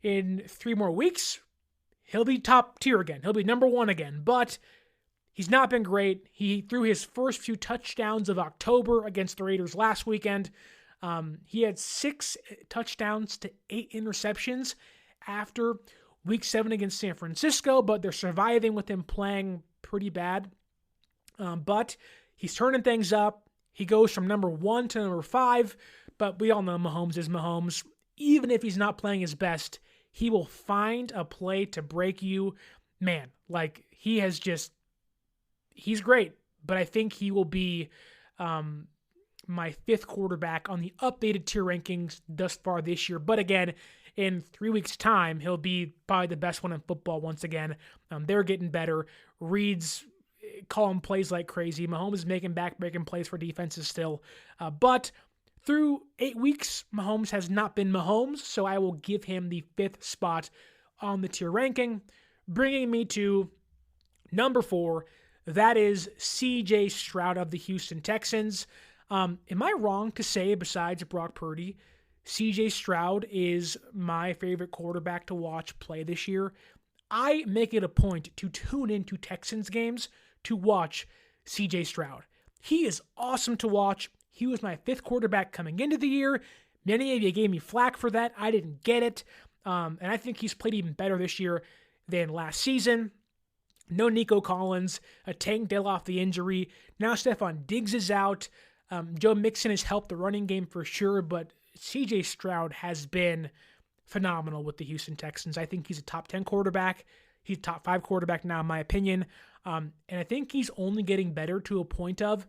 in 3 more weeks, he'll be top tier again. He'll be number 1 again, but he's not been great. He threw his first few touchdowns of October against the Raiders last weekend. He had 6 touchdowns to 8 interceptions after Week 7 against San Francisco, but they're surviving with him playing pretty bad. But he's turning things up. He goes from number 1 to number 5, but we all know Mahomes is Mahomes. Even if he's not playing his best, he will find a play to break you. Man, like, he's great, but I think he will be my 5th quarterback on the updated tier rankings thus far this year. But again, in 3 weeks' time, he'll be probably the best one in football once again. They're getting better. Reed's calling plays like crazy. Mahomes is making back-breaking plays for defenses still. But through 8 weeks, Mahomes has not been Mahomes, so I will give him the 5th spot on the tier ranking, bringing me to number 4. That is C.J. Stroud of the Houston Texans. Am I wrong to say, besides Brock Purdy, C.J. Stroud is my favorite quarterback to watch play this year? I make it a point to tune into Texans games to watch C.J. Stroud. He is awesome to watch. He was my 5th quarterback coming into the year. Many of you gave me flack for that. I didn't get it. And I think he's played even better this year than last season. No Nico Collins, Tank Dell off the injury. Now Stephon Diggs is out. Joe Mixon has helped the running game for sure, but C.J. Stroud has been phenomenal with the Houston Texans. I think he's a top 10 quarterback. He's a top 5 quarterback now, in my opinion. And I think he's only getting better to a point of,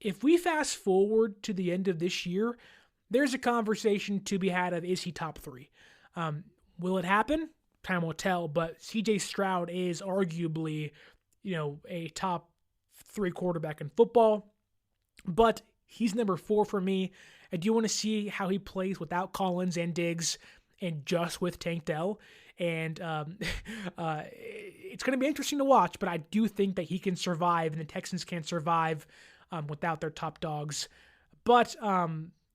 if we fast forward to the end of this year, there's a conversation to be had of, is he top 3? Will it happen? Time will tell, but C.J. Stroud is arguably, a top 3 quarterback in football. But he's number 4 for me. I do want to see how he plays without Collins and Diggs and just with Tank Dell. And it's going to be interesting to watch, but I do think that he can survive and the Texans can survive without their top dogs. But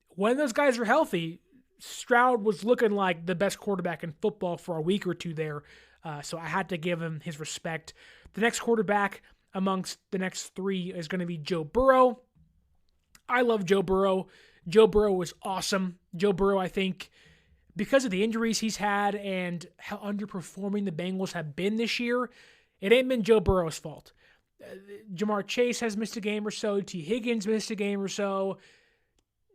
when those guys are healthy, Stroud was looking like the best quarterback in football for a week or two there. So I had to give him his respect. The next quarterback amongst the next 3 is going to be Joe Burrow. I love Joe Burrow. Joe Burrow was awesome. Joe Burrow, I think, because of the injuries he's had and how underperforming the Bengals have been this year, it ain't been Joe Burrow's fault. Jamar Chase has missed a game or so. T. Higgins missed a game or so.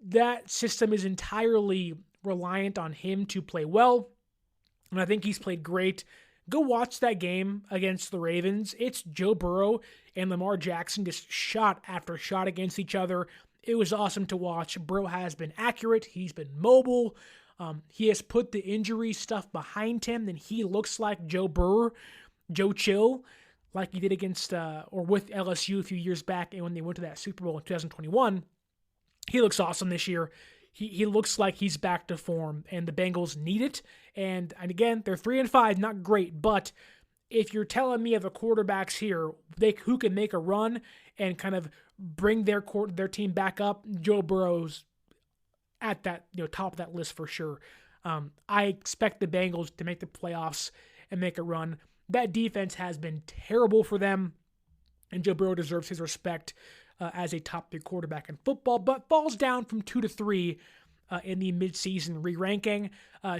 That system is entirely reliant on him to play well, and I think he's played great. Go watch that game against the Ravens. It's Joe Burrow and Lamar Jackson just shot after shot against each other. It was awesome to watch. Burrow has been accurate. He's been mobile. He has put the injury stuff behind him, and he looks like Joe Burrow, Joe Chill, like he did against or with LSU a few years back, and when they went to that Super Bowl in 2021. He looks awesome this year. He looks like he's back to form, and the Bengals need it. And again, they're 3-5, not great, but if you're telling me of the quarterbacks here, who can make a run and kind of bring their team back up, Joe Burrow's at that top of that list for sure. I expect the Bengals to make the playoffs and make a run. That defense has been terrible for them, and Joe Burrow deserves his respect as a top 3 quarterback in football, but falls down from 2 to 3 in the midseason re-ranking.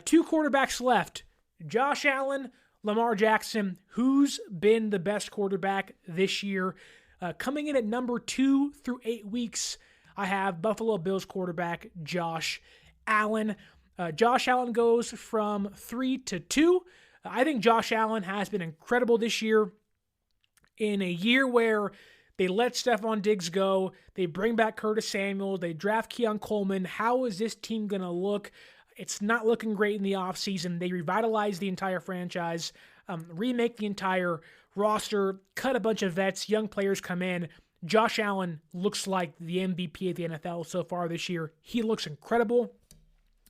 2 quarterbacks left: Josh Allen, Lamar Jackson. Who's been the best quarterback this year? Coming in at number 2 through 8 weeks, I have Buffalo Bills quarterback Josh Allen. Josh Allen goes from 3 to 2. I think Josh Allen has been incredible this year. In a year where they let Stephon Diggs go, they bring back Curtis Samuel, they draft Keon Coleman. How is this team going to look? It's not looking great in the offseason. They revitalize the entire franchise, remake the entire roster, cut a bunch of vets, young players come in. Josh Allen looks like the MVP of the NFL so far this year. He looks incredible.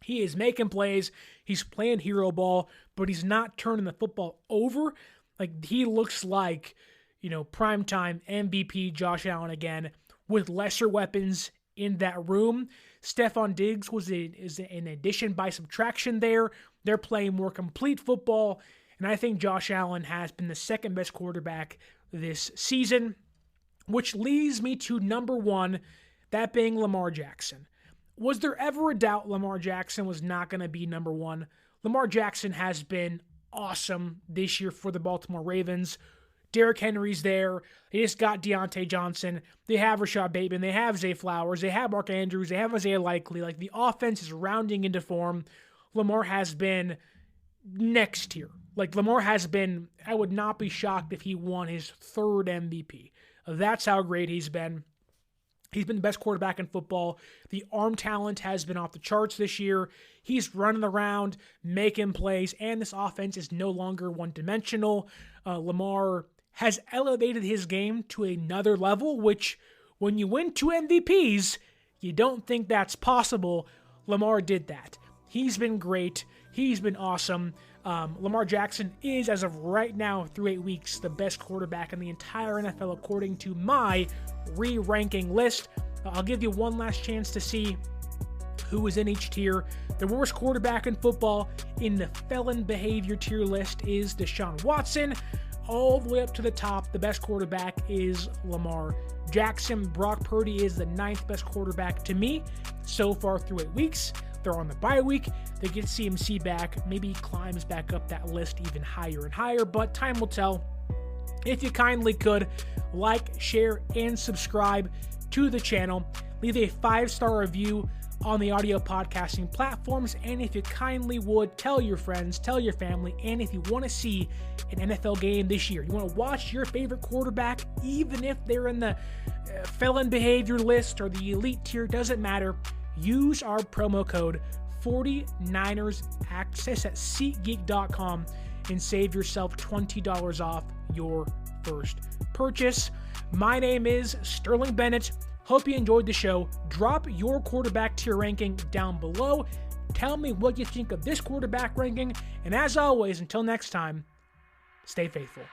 He is making plays. He's playing hero ball, but he's not turning the football over. Like, he looks like, primetime MVP Josh Allen again with lesser weapons in that room. Stephon Diggs is an addition by subtraction there. They're playing more complete football, and I think Josh Allen has been the second best quarterback this season, which leads me to number 1, that being Lamar Jackson. Was there ever a doubt Lamar Jackson was not going to be number 1? Lamar Jackson has been awesome this year for the Baltimore Ravens. Derrick Henry's there. They just got Deontay Johnson. They have Rashad Bateman. They have Zay Flowers. They have Mark Andrews. They have Isaiah Likely. Like, the offense is rounding into form. Lamar has been next tier. Like, Lamar has been, I would not be shocked if he won his 3rd MVP. That's how great he's been. He's been the best quarterback in football. The arm talent has been off the charts this year. He's running around, making plays, and this offense is no longer one-dimensional. Lamar has elevated his game to another level, which, when you win 2 MVPs, you don't think that's possible. Lamar did that. He's been great. He's been awesome. Lamar Jackson is, as of right now, through 8 weeks, the best quarterback in the entire NFL according to my re-ranking list. I'll give you one last chance to see who is in each tier. The worst quarterback in football in the felon behavior tier list is Deshaun Watson. All the way up to the top, the best quarterback is Lamar Jackson. Brock Purdy is the 9th best quarterback to me so far through 8 weeks. They're on the bye week. They get CMC back. Maybe he climbs back up that list even higher and higher, but time will tell. If you kindly could, like, share, and subscribe to the channel. Leave a 5-star review on the audio podcasting platforms, and if you kindly would, tell your friends, tell your family, and if you want to see an NFL game this year, you want to watch your favorite quarterback, even if they're in the felon behavior list or the elite tier, doesn't matter. Use our promo code 49ersaccess at SeatGeek.com and save yourself $20 off your first purchase. My name is Sterling Bennett. Hope you enjoyed the show. Drop your quarterback tier ranking down below. Tell me what you think of this quarterback ranking. And as always, until next time, stay faithful.